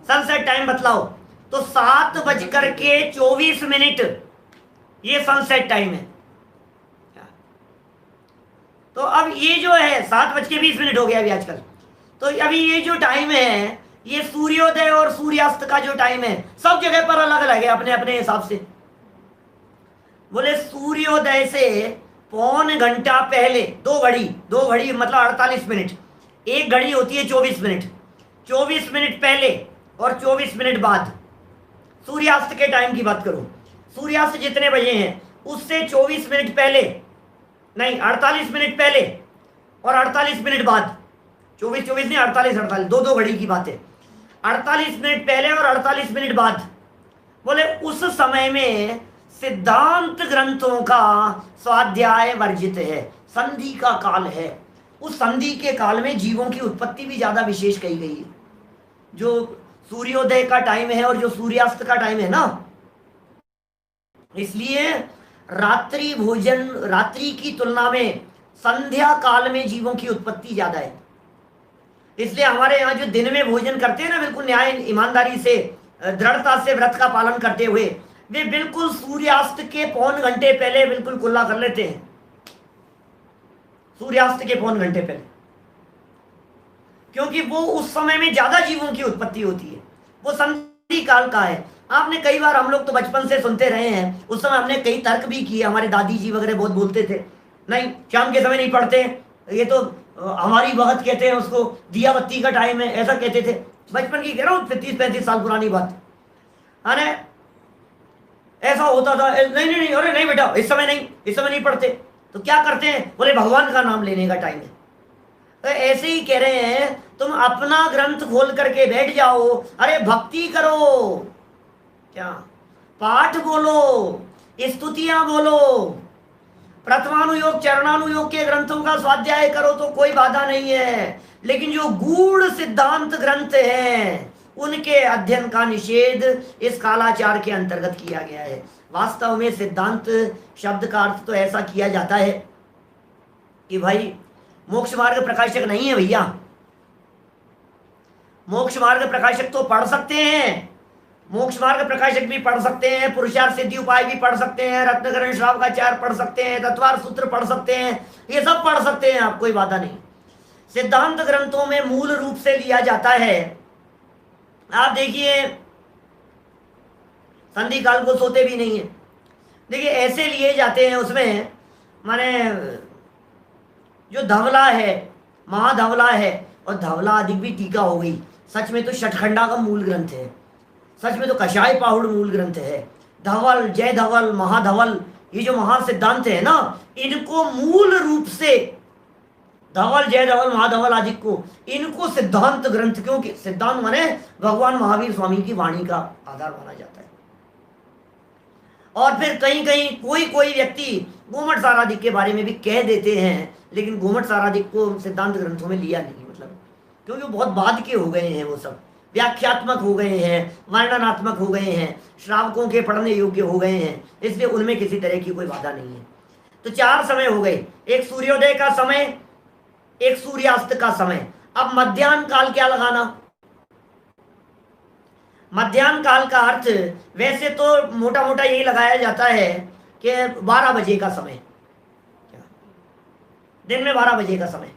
Sunset time बतलाओ तो 7:24 ये सनसेट टाइम है। तो अब ये जो है 7:20 हो गया अभी आजकल। तो अभी ये जो टाइम है ये सूर्योदय और सूर्यास्त का जो टाइम है सब जगह पर अलग अलग है अपने अपने हिसाब से। बोले सूर्योदय से पौन घंटा पहले 2 घड़ी मतलब 48 मिनट, एक घड़ी होती है 24 मिनट, 24 मिनट पहले और 24 मिनट बाद। सूर्यास्त के टाइम की बात करूं, सूर्यास्त जितने बजे हैं उससे 24 मिनट पहले, नहीं 48 मिनट पहले और 48 मिनट बाद, 24 24 नहीं 48 48, दो दो घड़ी की बात है। 48 मिनट पहले और 48 मिनट बाद, बोले उस समय में सिद्धांत ग्रंथों का स्वाध्याय वर्जित है, संधि का काल है। उस संधि के काल में जीवों की उत्पत्ति भी ज्यादा विशेष कही गई है। जो सूर्योदय का टाइम है और जो सूर्यास्त का टाइम है ना, इसलिए रात्रि भोजन, रात्रि की तुलना में संध्या काल में जीवों की उत्पत्ति ज्यादा है। इसलिए हमारे यहाँ जो दिन में भोजन करते हैं ना, बिल्कुल न्याय ईमानदारी से दृढ़ता से व्रत का पालन करते हुए, वे बिल्कुल सूर्यास्त के पौन घंटे पहले बिल्कुल कुल्ला कर लेते हैं, सूर्यास्त के पौन घंटे पहले, क्योंकि वो उस समय में ज्यादा जीवों की उत्पत्ति होती है, वो संधि काल का है। आपने कई बार, हम लोग तो बचपन से सुनते रहे हैं, उस समय हमने कई तर्क भी किए, हमारे दादी जी वगैरह बहुत बोलते थे, नहीं शाम के समय नहीं पढ़ते, ये तो हमारी वक्त कहते हैं उसको, दिया बत्ती का टाइम है, ऐसा कहते थे। बचपन की कह रहा हूँ 30-35 साल पुरानी बात। अरे ऐसा होता था, नहीं नहीं नहीं, अरे नहीं बेटा इस समय नहीं, इस समय नहीं पढ़ते। तो क्या करते हैं, बोले भगवान का नाम लेने का टाइम है। तो ऐसे ही कह रहे हैं, तुम अपना ग्रंथ खोल करके बैठ जाओ, अरे भक्ति करो, क्या पाठ बोलो, स्तुतियां बोलो, प्रथमानुयोग चरणानुयोग के ग्रंथों का स्वाध्याय करो तो कोई बाधा नहीं है। लेकिन जो गूढ़ सिद्धांत ग्रंथ हैं उनके अध्ययन का निषेध इस कालाचार के अंतर्गत किया गया है। वास्तव में सिद्धांत शब्द का अर्थ तो ऐसा किया जाता है कि भाई मोक्ष मार्ग प्रकाशक नहीं है भैया, मोक्ष मार्ग प्रकाशक तो पढ़ सकते हैं, मोक्ष मार्ग प्रकाशक भी पढ़ सकते हैं, पुरुषार्थ सिद्धि उपाय भी पढ़ सकते हैं, रत्नकरण श्रावकाचार पढ़ सकते हैं, तत्वार सूत्र पढ़ सकते हैं, ये सब पढ़ सकते हैं, आप कोई बाधा नहीं। सिद्धांत ग्रंथों में मूल रूप से लिया जाता है, आप देखिए संधि काल को सोते भी नहीं है, देखिए ऐसे लिए जाते हैं उसमें, माने जो धवला है, महाधवला है, और धवला अधिक भी टीका हो गई, सच में तो शतखंडा का मूल ग्रंथ है, सच में तो कषाय पाहुड़ मूल ग्रंथ है। धवल, जय धवल, महाधवल, ये जो महा सिद्धांत है ना, इनको मूल रूप से धवल, जय धवल, महाधवल आदि को, इनको सिद्धांत ग्रंथ, क्योंकि सिद्धांत माने भगवान महावीर स्वामी की वाणी का आधार माना जाता है। और फिर कहीं कहीं कोई कोई व्यक्ति गोमठ साराधिक के बारे में भी कह देते हैं, लेकिन गोमठ साराधिक को सिद्धांत ग्रंथों में लिया नहीं, मतलब क्योंकि वो बहुत बाद के हो गए हैं, वो सब व्याख्यात्मक हो गए हैं, वर्णनात्मक हो गए हैं, श्रावकों के पढ़ने योग्य हो गए हैं, इसलिए उनमें किसी तरह की कोई बाधा नहीं है। तो 4 समय हो गए, एक सूर्योदय का समय, एक सूर्यास्त का समय। अब मध्याह्न काल क्या लगाना? मध्याह्न काल का अर्थ वैसे तो मोटा मोटा यही लगाया जाता है कि 12 बजे का समय, दिन में 12 बजे का समय।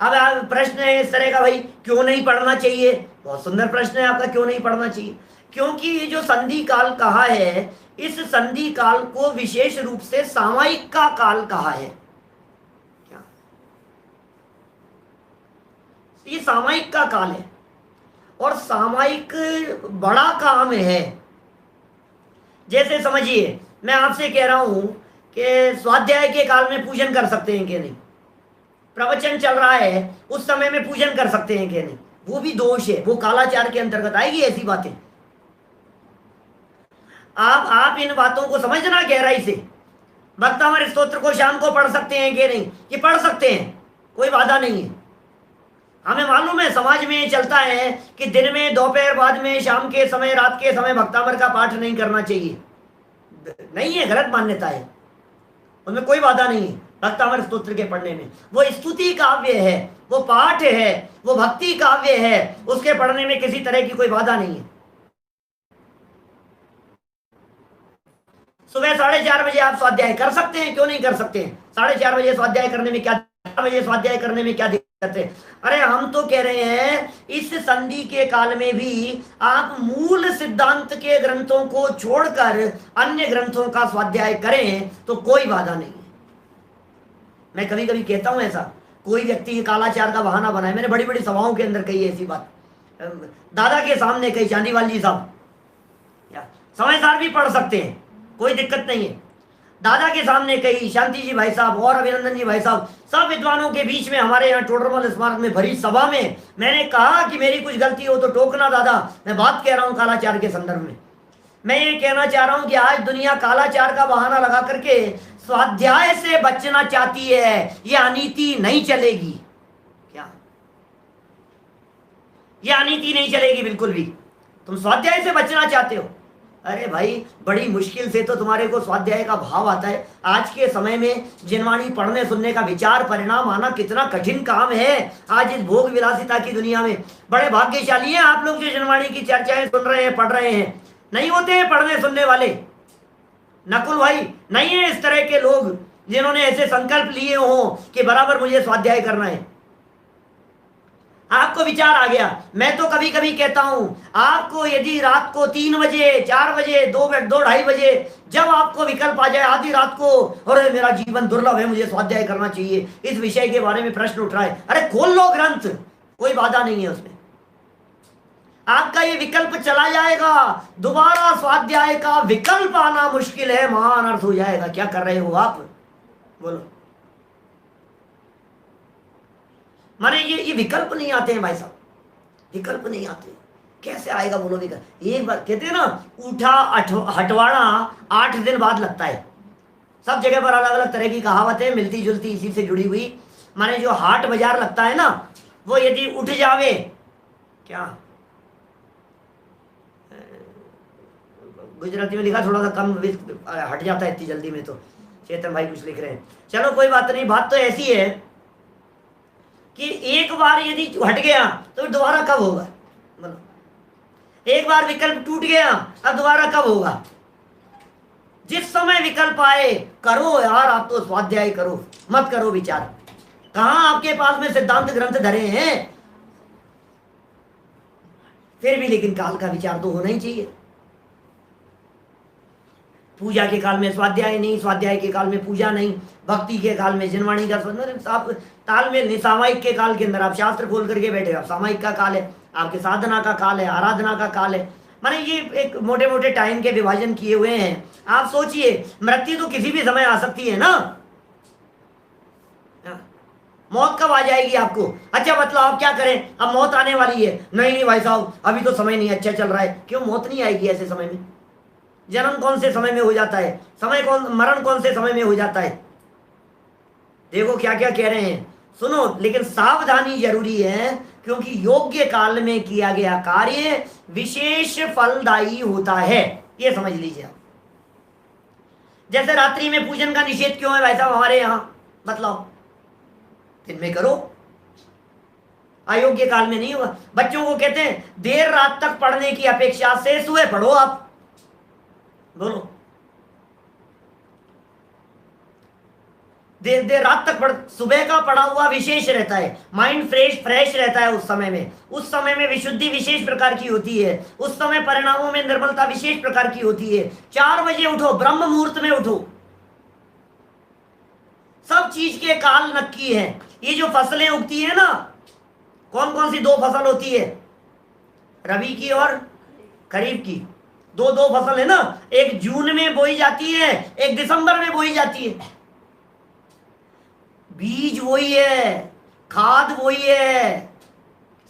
अब प्रश्न है इस तरह का, भाई क्यों नहीं पढ़ना चाहिए? बहुत सुंदर प्रश्न है आपका, क्यों नहीं पढ़ना चाहिए? क्योंकि ये जो संधि काल कहा है, इस संधि काल को विशेष रूप से सामयिक का काल कहा है। क्या ये सामयिक का काल है, और सामयिक बड़ा काम है। जैसे समझिए, मैं आपसे कह रहा हूं कि स्वाध्याय के काल में पूजन कर सकते हैं कि नहीं, प्रवचन चल रहा है उस समय में पूजन कर सकते हैं कि नहीं, वो भी दोष है, वो कालाचार के अंतर्गत आएगी ऐसी बातें। आप इन बातों को समझना गहराई से। भक्तामृत स्तोत्र को शाम को पढ़ सकते हैं कि नहीं? ये पढ़ सकते हैं, कोई बाधा नहीं है। हमें मालूम है समाज में ये चलता है कि दिन में, दोपहर बाद में, शाम के समय, रात के समय भक्तामृत का पाठ नहीं करना चाहिए, नहीं है, गलत मान्यता है, उनमें कोई बाधा नहीं है भक्तामृत स्तोत्र के पढ़ने में। वो स्तुति काव्य है, वो पाठ है, वो भक्ति काव्य है, उसके पढ़ने में किसी तरह की कोई बाधा नहीं है। सुबह 4:30 बजे आप स्वाध्याय कर सकते हैं, क्यों नहीं कर सकते हैं? 4:30 बजे स्वाध्याय करने में क्या, 4 बजे स्वाध्याय करने में क्या दिक्कत है? अरे हम तो कह रहे हैं इस संधि के काल में भी आप मूल सिद्धांत के ग्रंथों को छोड़कर अन्य ग्रंथों का स्वाध्याय करें तो कोई बाधा नहीं है। मैं कभी कभी कहता हूं ऐसा, कोई व्यक्ति कालाचार का बहाना बनाए, मैंने बड़ी बड़ी सभाओं के अंदर कही ऐसी बात, दादा के सामने कही, चांदीवाल जी साहब, क्या समय सार भी पढ़ सकते हैं, कोई दिक्कत नहीं है। दादा के सामने कही, शांति जी भाई साहब और अभिनंदन जी भाई साहब, सब विद्वानों के बीच में हमारे यहाँ टोडरमल स्मारक में भरी सभा में मैंने कहा कि मेरी कुछ गलती हो तो टोकना दादा, मैं बात कह रहा हूँ कालाचार के संदर्भ में। मैं ये कहना चाह रहा हूं कि आज दुनिया कालाचार का बहाना लगा करके स्वाध्याय से बचना चाहती है। यह अनीति नहीं चलेगी। क्या यह अनीति नहीं चलेगी बिल्कुल भी। तुम स्वाध्याय से बचना चाहते हो, अरे भाई बड़ी मुश्किल से तो तुम्हारे को स्वाध्याय का भाव आता है। आज के समय में जिनवाणी पढ़ने सुनने का विचार परिणाम आना कितना कठिन काम है। आज इस भोग विलासिता की दुनिया में बड़े भाग्यशाली हैं आप लोग जो जिनवाणी की चर्चाएं सुन रहे हैं, पढ़ रहे हैं। नहीं होते हैं पढ़ने सुनने वाले, नकुल भाई नहीं है इस तरह के लोग जिन्होंने ऐसे संकल्प लिए हो कि बराबर मुझे स्वाध्याय करना है। आपको विचार आ गया। मैं तो कभी कभी कहता हूं, आपको यदि रात को 3 बजे 4 बजे 2-2:30 बजे जब आपको विकल्प आ जाए, आधी रात को, अरे मेरा जीवन दुर्लभ है, मुझे स्वाध्याय करना चाहिए, इस विषय के बारे में प्रश्न उठ रहा है, अरे खोल लो ग्रंथ, कोई बाधा नहीं है उसमें। आपका ये विकल्प चला जाएगा, दोबारा स्वाध्याय का विकल्प आना मुश्किल है, महान अर्थ हो जाएगा। क्या कर रहे हो आप, बोलो। माने ये विकल्प नहीं आते हैं भाई साहब, विकल्प नहीं आते, कैसे आएगा बोलो विकल्प। एक बार कहते हैं ना, उठा हटवाना 8 दिन बाद लगता है। सब जगह पर अलग अलग तरह की कहावतें मिलती जुलती इसी से जुड़ी हुई। माने जो हाट बाजार लगता है ना, वो यदि उठ जावे, क्या गुजराती में लिखा, थोड़ा सा कम हट जाता है इतनी जल्दी में, तो चेतन भाई कुछ लिख रहे हैं, चलो कोई बात नहीं। बात तो ऐसी है कि एक बार यदि हट गया तो दोबारा कब होगा, मतलब एक बार विकल्प टूट गया, अब दोबारा कब होगा। जिस समय विकल्प आए करो यार, आप तो स्वाध्याय करो, मत करो विचार। कहां आपके पास में सिद्धांत ग्रंथ धरे हैं, फिर भी लेकिन काल का विचार तो होना ही चाहिए। पूजा के काल में स्वाध्याय नहीं, स्वाध्याय के काल में पूजा नहीं, भक्ति के काल में जिनवाणी का आप तालमेल नहीं। सामायिक के काल के अंदर आप शास्त्र खोल करके बैठे, आप सामायिक का काल है, आपके साधना का काल है, आराधना का काल है। माने ये एक मोटे मोटे टाइम के विभाजन किए हुए हैं। आप सोचिए, मृत्यु तो किसी भी समय आ सकती है ना, मौत कब आ जाएगी आपको। अच्छा मतलब आप क्या करें, अब मौत आने वाली है, नहीं भाई साहब अभी तो समय नहीं अच्छा चल रहा है। क्यों मौत नहीं आएगी ऐसे समय में। जन्म कौन से समय में हो जाता है, मरण कौन से समय में हो जाता है। देखो क्या क्या कह रहे हैं, सुनो। लेकिन सावधानी जरूरी है, क्योंकि योग्य काल में किया गया कार्य विशेष फलदायी होता है, ये समझ लीजिए आप। जैसे रात्रि में पूजन का निषेध क्यों है भाई साहब हमारे यहां, बतलाओ। दिन में करो, अयोग्य काल में नहीं होगा। बच्चों को कहते हैं देर रात तक पढ़ने की अपेक्षा से सुबह पढ़ो आप, बोलो। देर रात तक पढ़, सुबह का पढ़ा हुआ विशेष रहता है, माइंड फ्रेश रहता है उस समय में। उस समय में विशुद्धि विशेष प्रकार की होती है, उस समय परिणामों में निर्मलता विशेष प्रकार की होती है। 4 बजे उठो, ब्रह्म मुहूर्त में उठो। सब चीज के काल नक्की है। ये जो फसलें उगती है ना, कौन कौन सी 2 फसल होती है, रबी की और खरीफ की। दो फसल है ना, एक जून में बोई जाती है, एक दिसंबर में बोई जाती है। बीज वही है, खाद वही है,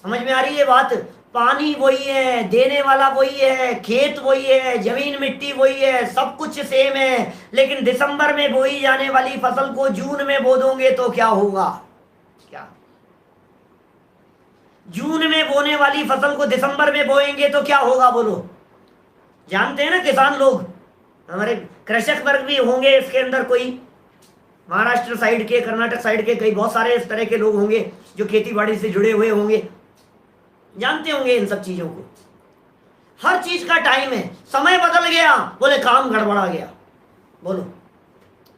समझ में आ रही है बात। पानी वही है, देने वाला वही है, खेत वही है, जमीन मिट्टी वही है, सब कुछ सेम है। लेकिन दिसंबर में बोई जाने वाली फसल को जून में बो दोगे तो क्या होगा, क्या जून में बोने वाली फसल को दिसंबर में बोएंगे तो क्या होगा, बोलो। जानते हैं ना किसान लोग, हमारे कृषक वर्ग भी होंगे इसके अंदर, कोई महाराष्ट्र साइड के, कर्नाटक साइड के, कई बहुत सारे इस तरह के लोग होंगे जो खेती बाड़ी से जुड़े हुए होंगे, जानते होंगे इन सब चीजों को। हर चीज का टाइम है। समय बदल गया, बोले काम गड़बड़ा गया, बोलो।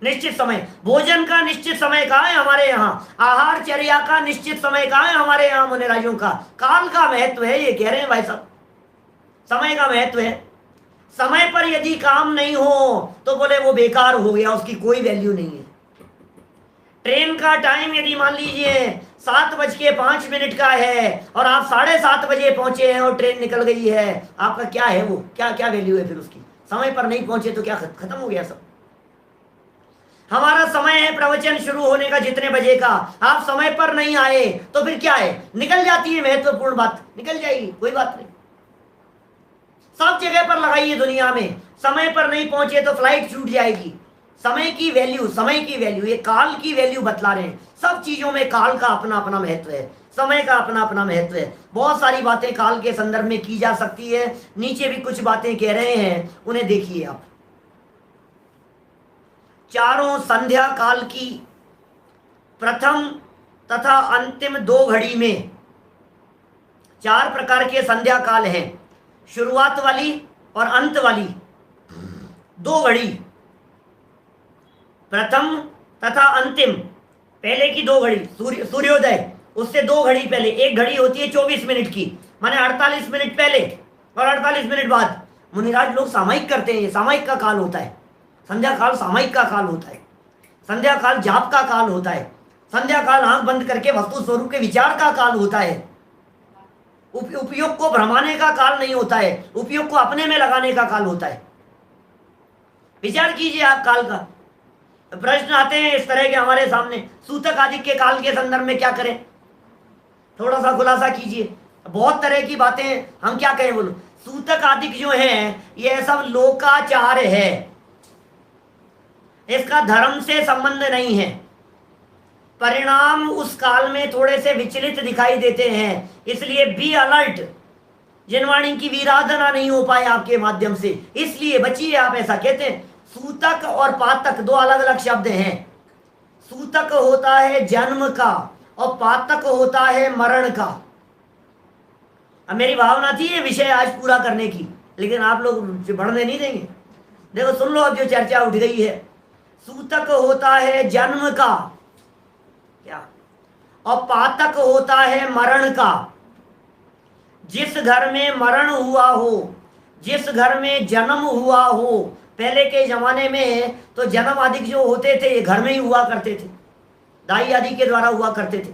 निश्चित समय, भोजन का निश्चित समय कहाँ है हमारे यहाँ, आहार चर्या का निश्चित समय कहाँ है हमारे यहाँ मुनिराजों का। काल का महत्व है, ये कह रहे हैं भाई साहब, समय का महत्व है। समय पर यदि काम नहीं हो तो बोले वो बेकार हो गया, उसकी कोई वैल्यू नहीं है। ट्रेन का टाइम यदि मान लीजिए 7:05 का है और आप 7:30 पहुंचे हैं और ट्रेन निकल गई है, आपका क्या है, वो क्या क्या वैल्यू है फिर उसकी? समय पर नहीं पहुंचे तो क्या खत्म हो गया सब? हमारा समय है प्रवचन शुरू होने का जितने बजे का, आप समय पर नहीं आए तो फिर क्या है? निकल जाती है महत्वपूर्ण बात, निकल जाएगी, कोई बात नहीं। सब जगह पर लगाइए दुनिया में, समय पर नहीं पहुंचे तो फ्लाइट छूट जाएगी। समय की वैल्यू, ये काल की वैल्यू बतला रहे हैं। सब चीजों में काल का अपना अपना महत्व है, समय का अपना अपना महत्व है। बहुत सारी बातें काल के संदर्भ में की जा सकती है। नीचे भी कुछ बातें कह रहे हैं, उन्हें देखिए आप। चारों संध्या काल की प्रथम तथा अंतिम 2 घड़ी में 4 प्रकार के संध्या काल हैं। शुरुआत वाली और अंत वाली 2 घड़ी, प्रथम तथा अंतिम। पहले की 2 घड़ी सूर्योदय, उससे 2 घड़ी पहले एक घड़ी होती है 24 मिनट की, माने 48 मिनट पहले और 48 मिनट बाद। मुनिराज लोग सामयिक करते हैं, सामयिक का काल होता है संध्या काल, सामयिक का काल होता है। संध्या काल जाप का काल होता है। संध्या काल आंख बंद करके वस्तु स्वरूप के विचार का काल होता है। उपयोग को भ्रमाने का काल नहीं होता है, उपयोग को अपने में लगाने का काल होता है। विचार कीजिए आप काल का। प्रश्न आते हैं इस तरह के हमारे सामने, सूतक आदि के काल के संदर्भ में क्या करें? थोड़ा सा खुलासा कीजिए। बहुत तरह की बातें, हम क्या कहें बोलो? सूतक आदि जो है ये सब लोकाचार है, इसका धर्म से संबंध नहीं है। परिणाम उस काल में थोड़े से विचलित दिखाई देते हैं, इसलिए बी अलर्ट। जिनवाणी की विराधना नहीं हो पाए आपके माध्यम से, इसलिए बचिए आप, ऐसा कहते हैं। सूतक और पातक 2 अलग अलग शब्द हैं। सूतक होता है जन्म का और पातक होता है मरण का। अब मेरी भावना थी ये विषय आज पूरा करने की, लेकिन आप लोग बढ़ने नहीं देंगे। देखो सुन लो, अब जो चर्चा उठ गई है। सूतक होता है जन्म का क्या, और पातक होता है मरण का। जिस घर में मरण हुआ हो, जिस घर में जन्म हुआ हो, पहले के जमाने में तो जन्म आदि जो होते थे ये घर में ही हुआ करते थे, दाई आदि के द्वारा हुआ करते थे।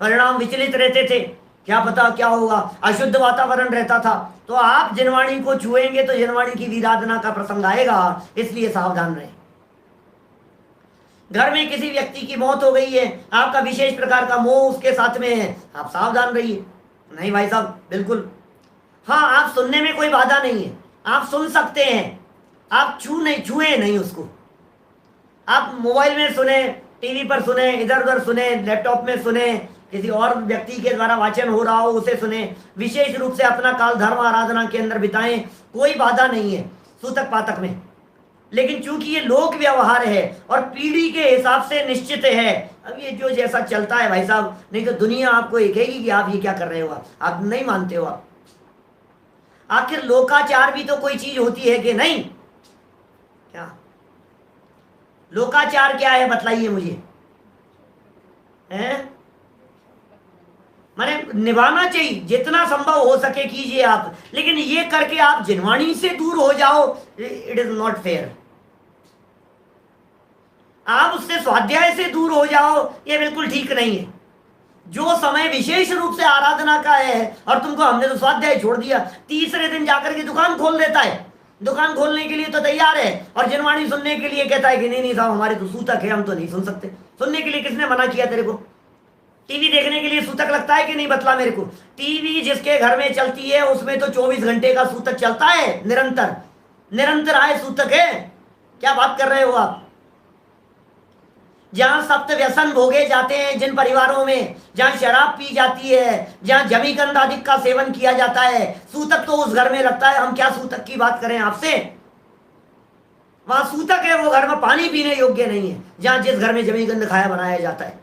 परिणाम विचलित रहते थे, क्या पता क्या होगा, अशुद्ध वातावरण रहता था। तो आप जिनवाणी को छुएंगे तो जिनवाणी की विराधना का प्रसंग आएगा, इसलिए सावधान रहें। घर में किसी व्यक्ति की मौत हो गई है, आपका विशेष प्रकार का मोह उसके साथ में है, आप सावधान रहिए। नहीं भाई साहब, बिल्कुल। हाँ, आप सुनने में कोई बाधा नहीं है, आप सुन सकते हैं, आप छुए नहीं उसको। आप मोबाइल में सुने, टीवी पर सुने, इधर उधर सुने, लैपटॉप में सुने, किसी और व्यक्ति के द्वारा वाचन हो रहा हो उसे सुने। विशेष रूप से अपना काल धर्म आराधना के अंदर बिताएं, कोई बाधा नहीं है सूतक पातक में। लेकिन चूंकि ये लोक व्यवहार है और पीढ़ी के हिसाब से निश्चित है, अब ये जो जैसा चलता है भाई साहब, नहीं तो दुनिया आपको ये कहेगी कि आप ये क्या कर रहे हो, आप नहीं मानते हो। आप आखिर लोकाचार भी तो कोई चीज होती है कि नहीं? क्या लोकाचार क्या है, बतलाइए मुझे। हैं? माने निभाना चाहिए, जितना संभव हो सके कीजिए आप, लेकिन ये करके आप जिनवाणी से दूर हो जाओ, इट इज नॉट फेयर। आप उससे स्वाध्याय से दूर हो जाओ, ये बिल्कुल ठीक नहीं है। जो समय विशेष रूप से आराधना का है और तुमको हमने तो स्वाध्याय छोड़ दिया, तीसरे दिन जाकर के दुकान खोल देता है, दुकान खोलने के लिए तो तैयार है और जिनवाणी सुनने के लिए कहता है कि नहीं साहब, हमारे तो सूतक है, हम तो नहीं सुन सकते। सुनने के लिए किसने मना किया तेरे को? टीवी देखने के लिए सूतक लगता है कि नहीं, बतला मेरे को। टीवी जिसके घर में चलती है उसमें तो 24 घंटे का सूतक चलता है, निरंतर आए सूतक है। क्या बात कर रहे हो आप? जहां सप्त व्यसन भोगे जाते हैं, जिन परिवारों में जहां शराब पी जाती है, जहां जमीकंद आदि का सेवन किया जाता है, सूतक तो उस घर में लगता है। हम क्या सूतक की बात करें आपसे? वहां सूतक है, वो घर में पानी पीने योग्य नहीं है, जहां जिस घर में जमीकंद खाया बनाया जाता है।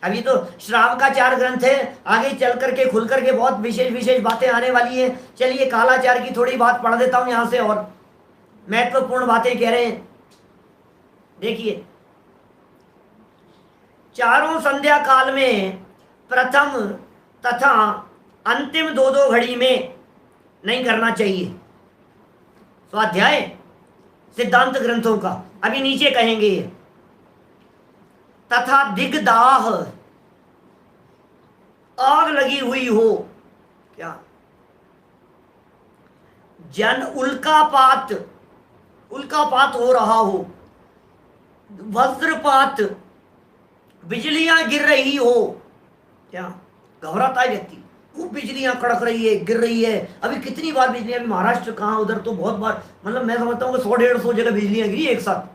अभी तो श्राव का 4 ग्रंथ है, आगे चल करके खुल करके बहुत विशेष बातें आने वाली है। चलिए कालाचार की थोड़ी बात पढ़ देता हूं यहां से, और महत्वपूर्ण बातें कह रहे हैं। देखिए, चारों संध्या काल में प्रथम तथा अंतिम 2 घड़ी में नहीं करना चाहिए स्वाध्याय सिद्धांत ग्रंथों का। अभी नीचे कहेंगे तथा दिग्दाह, आग लगी हुई हो, क्या जन उल्कापात हो रहा हो, वज्रपात, बिजलियां गिर रही हो, क्या घबराता है व्यक्ति। खूब बिजलियां कड़क रही है, गिर रही है। अभी कितनी बार बिजलियां, अभी महाराष्ट्र कहाँ, उधर तो बहुत बार, मतलब मैं समझता हूँ कि 100-150 जगह बिजलियां गिरी एक साथ।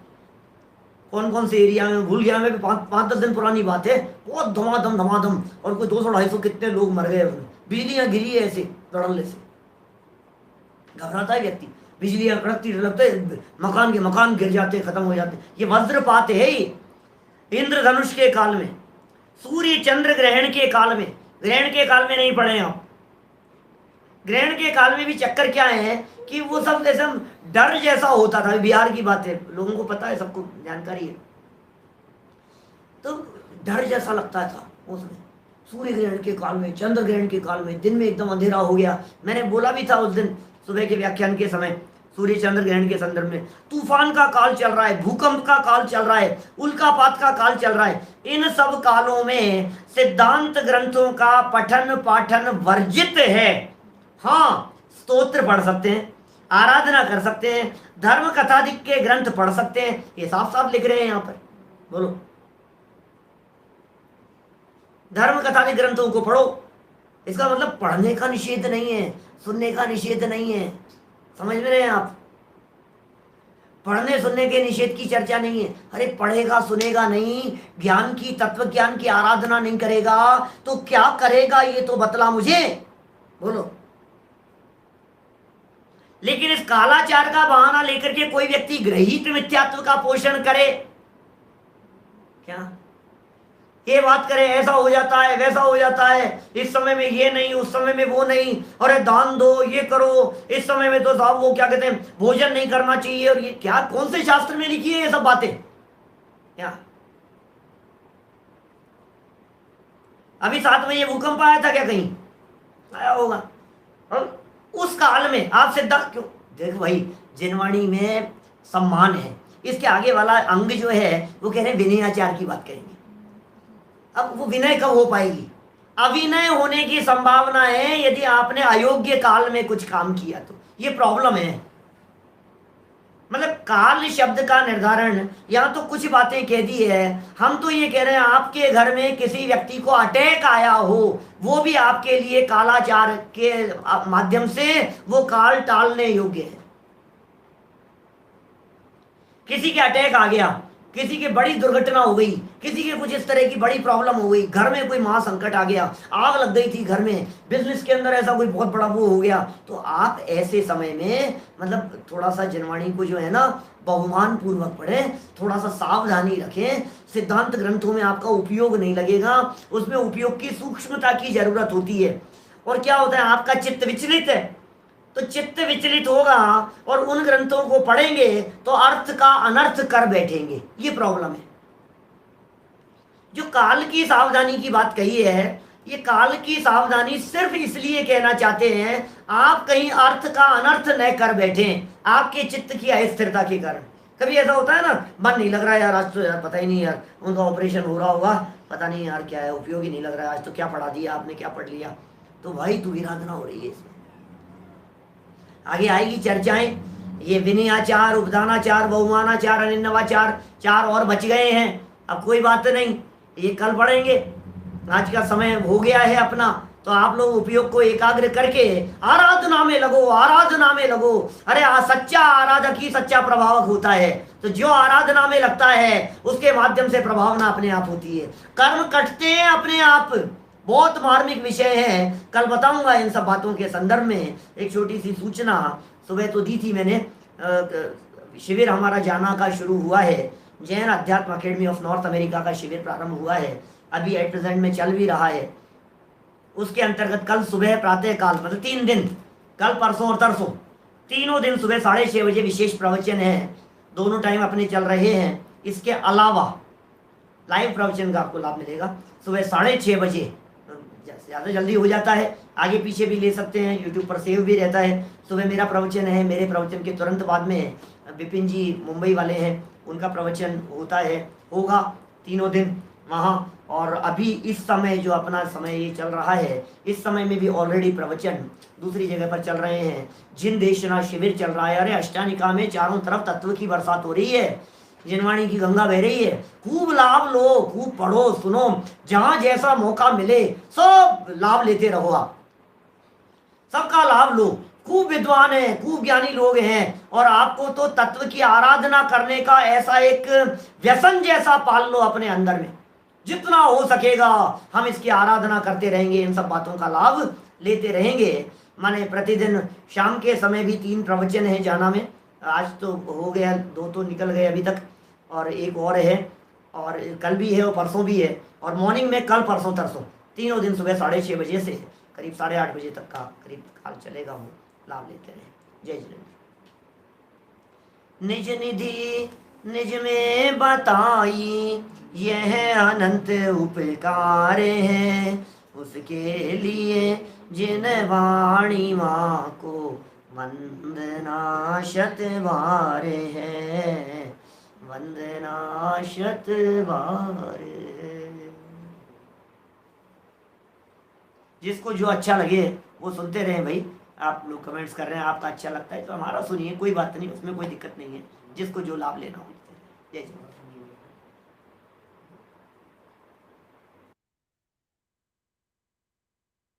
कौन कौन से एरिया में भूल गया मैं भी, 5-10 दिन पुरानी बात है। बहुत धमाधम धमाधम, और कोई 200-250 कितने लोग मर गए उसमें, बिजलियां गिरी है ऐसे धड़ल्ले से। घबराता है व्यक्ति, बिजलियां कड़कती, लगता है मकान के मकान गिर जाते, खत्म हो जाते। ये वज्रपात है। ये इंद्रधनुष के काल में, सूर्य चंद्र ग्रहण के काल में, ग्रहण के काल में नहीं पढ़े आप। ग्रहण के काल में भी चक्कर क्या है कि वो सब जैसे डर जैसा होता था। बिहार की बात है, लोगों को पता है, सबको जानकारी है। तो डर जैसा लगता था उसमें, सूर्य ग्रहण के काल में, चंद्र ग्रहण के काल में, दिन में एकदम अंधेरा हो गया। मैंने बोला भी था उस दिन सुबह के व्याख्यान के समय, सूर्य चंद्र ग्रहण के संदर्भ में। तूफान का काल चल रहा है, भूकंप का काल चल रहा है, उल्कापात का काल चल रहा है। इन सब कालों में सिद्धांत ग्रंथों का पठन पाठन वर्जित है। हाँ, स्तोत्र पढ़ सकते हैं, आराधना कर सकते हैं, धर्म कथादिक के ग्रंथ पढ़ सकते हैं, ये साफ साफ लिख रहे हैं यहां पर। बोलो, धर्म कथादिक ग्रंथों को पढ़ो। इसका मतलब पढ़ने का निषेध नहीं है, सुनने का निषेध नहीं है। समझ में रहे हैं आप? पढ़ने सुनने के निषेध की चर्चा नहीं है। अरे पढ़ेगा सुनेगा नहीं, ज्ञान की, तत्व ज्ञान की आराधना नहीं करेगा तो क्या करेगा ये तो बतला मुझे। बोलो। लेकिन इस कालाचार का बहाना लेकर के कोई व्यक्ति ग्रहित मिथ्यात्व का पोषण करे, क्या ये बात करे ऐसा हो जाता है, वैसा हो जाता है, इस समय में ये नहीं, उस समय में वो नहीं, अरे दान दो, ये करो, इस समय में तो साहब वो क्या कहते हैं, भोजन नहीं करना चाहिए, और ये क्या, कौन से शास्त्र में लिखी है ये सब बातें? क्या अभी साथ में ये भूकंप आया था क्या? कहीं आया होगा। और उस काल में आप सिद्धांत क्यों देखो भाई, जिनवाणी में सम्मान है, इसके आगे वाला अंग जो है वो कह रहे हैं विनयाचार की बात करेंगे। अब वो विनय कब हो पाएगी? अविनय होने की संभावना है यदि आपने अयोग्य काल में कुछ काम किया तो। ये प्रॉब्लम है। मतलब काल शब्द का निर्धारण यहाँ तो कुछ बातें कह दी है। हम तो ये कह रहे हैं आपके घर में किसी व्यक्ति को अटैक आया हो, वो भी आपके लिए कालाचार के माध्यम से वो काल टालने योग्य है। किसी के अटैक आ गया, किसी की बड़ी दुर्घटना हो गई, किसी के कुछ इस तरह की बड़ी प्रॉब्लम हो गई, घर में कोई महासंकट आ गया, आग लग गई थी घर में, बिजनेस के अंदर ऐसा कोई बहुत बड़ा वो हो गया, तो आप ऐसे समय में मतलब थोड़ा सा जनवाणी को जो है ना बहुमान पूर्वक पढ़ें, थोड़ा सा सावधानी रखें। सिद्धांत ग्रंथों में आपका उपयोग नहीं लगेगा, उसमें उपयोग की सूक्ष्मता की जरूरत होती है। और क्या होता है, आपका चित्त विचलित है तो चित्त विचलित होगा और उन ग्रंथों को पढ़ेंगे तो अर्थ का अनर्थ कर बैठेंगे। ये प्रॉब्लम है। जो काल की सावधानी की बात कही है, ये काल की सावधानी सिर्फ इसलिए कहना चाहते हैं आप कहीं अर्थ का अनर्थ न कर बैठें आपके चित्त की अस्थिरता के कारण। कभी ऐसा होता है ना, मन नहीं लग रहा है यार, आज तो यार पता ही नहीं यार, उनका ऑपरेशन हो रहा होगा, पता नहीं यार क्या है, उपयोग ही नहीं लग रहा है, आज तो क्या पढ़ा दिया आपने, क्या पढ़ लिया। तो भाई तू विराधना हो रही है इसमें। आगे आएगी चर्चाएं, ये विनयाचार, उपदानाचार, बहुमानाचार, अनिन्नवाचार, 4 और बच गए हैं। अब कोई बात नहीं, ये कल पढ़ेंगे। आज का समय हो गया है अपना, तो आप लोग उपयोग को एकाग्र करके आराधना में लगो, आराधना में लगो। अरे सच्चा आराधक ही सच्चा प्रभावक होता है। तो जो आराधना में लगता है उसके माध्यम से प्रभावना अपने आप होती है, कर्म कटते हैं अपने आप। बहुत मार्मिक विषय है, कल बताऊंगा इन सब बातों के संदर्भ में। एक छोटी सी सूचना सुबह तो दी थी मैंने, शिविर हमारा जाना का शुरू हुआ है, जैन अध्यात्म अकेडमी ऑफ नॉर्थ अमेरिका का शिविर प्रारंभ हुआ है, अभी एट प्रेजेंट में चल भी रहा है। उसके अंतर्गत कल सुबह प्रातः काल, मतलब 3 दिन, कल परसों और तरसों, तीनों दिन सुबह 6:30 बजे विशेष प्रवचन है, दोनों टाइम अपने चल रहे हैं। इसके अलावा लाइव प्रवचन का आपको लाभ मिलेगा सुबह 6:30 बजे, ज़्यादा जल्दी हो जाता है, आगे पीछे भी ले सकते हैं, यूट्यूब पर सेव भी रहता है। सुबह मेरा प्रवचन है, मेरे प्रवचन के तुरंत बाद में विपिन जी मुंबई वाले हैं, उनका प्रवचन होता है, होगा तीनों दिन। वहाँ। और अभी इस समय जो अपना समय ये चल रहा है, इस समय में भी ऑलरेडी प्रवचन दूसरी जगह पर चल रहे हैं, जिन देशना शिविर चल रहा है। अरे अष्टानिका में चारों तरफ तत्व की बरसात हो रही है, जिनवाणी की गंगा बह रही है। खूब लाभ लो, खूब पढ़ो सुनो, जहां जैसा मौका मिले सब लाभ लेते रहो, आप सबका लाभ लो। खूब विद्वान है, खूब ज्ञानी लोग हैं, और आपको तो तत्व की आराधना करने का ऐसा एक व्यसन जैसा पाल लो अपने अंदर में। जितना हो सकेगा हम इसकी आराधना करते रहेंगे, इन सब बातों का लाभ लेते रहेंगे। माने प्रतिदिन शाम के समय भी 3 प्रवचन है जाना में। आज तो हो गया, 2 तो निकल गए अभी तक, और एक और है, और कल भी है और परसों भी है। और मॉर्निंग में कल परसों तरसों तीनों दिन सुबह 6:30 बजे से करीब 8:30 बजे तक का करीब काल चलेगा, वो लाभ लेते रहे। जय जय। निज निधि निज में बताई, यह अनंत उपकार है, उसके लिए जिन वाणी माँ को वंदना शत बार है, वंदना शत बार। जिसको जो अच्छा लगे वो सुनते रहें भाई। आप लोग कमेंट्स कर रहे हैं, आपका अच्छा लगता है तो हमारा सुनिए, कोई बात नहीं, उसमें कोई दिक्कत नहीं है। जिसको जो लाभ लेना हो। जय जय।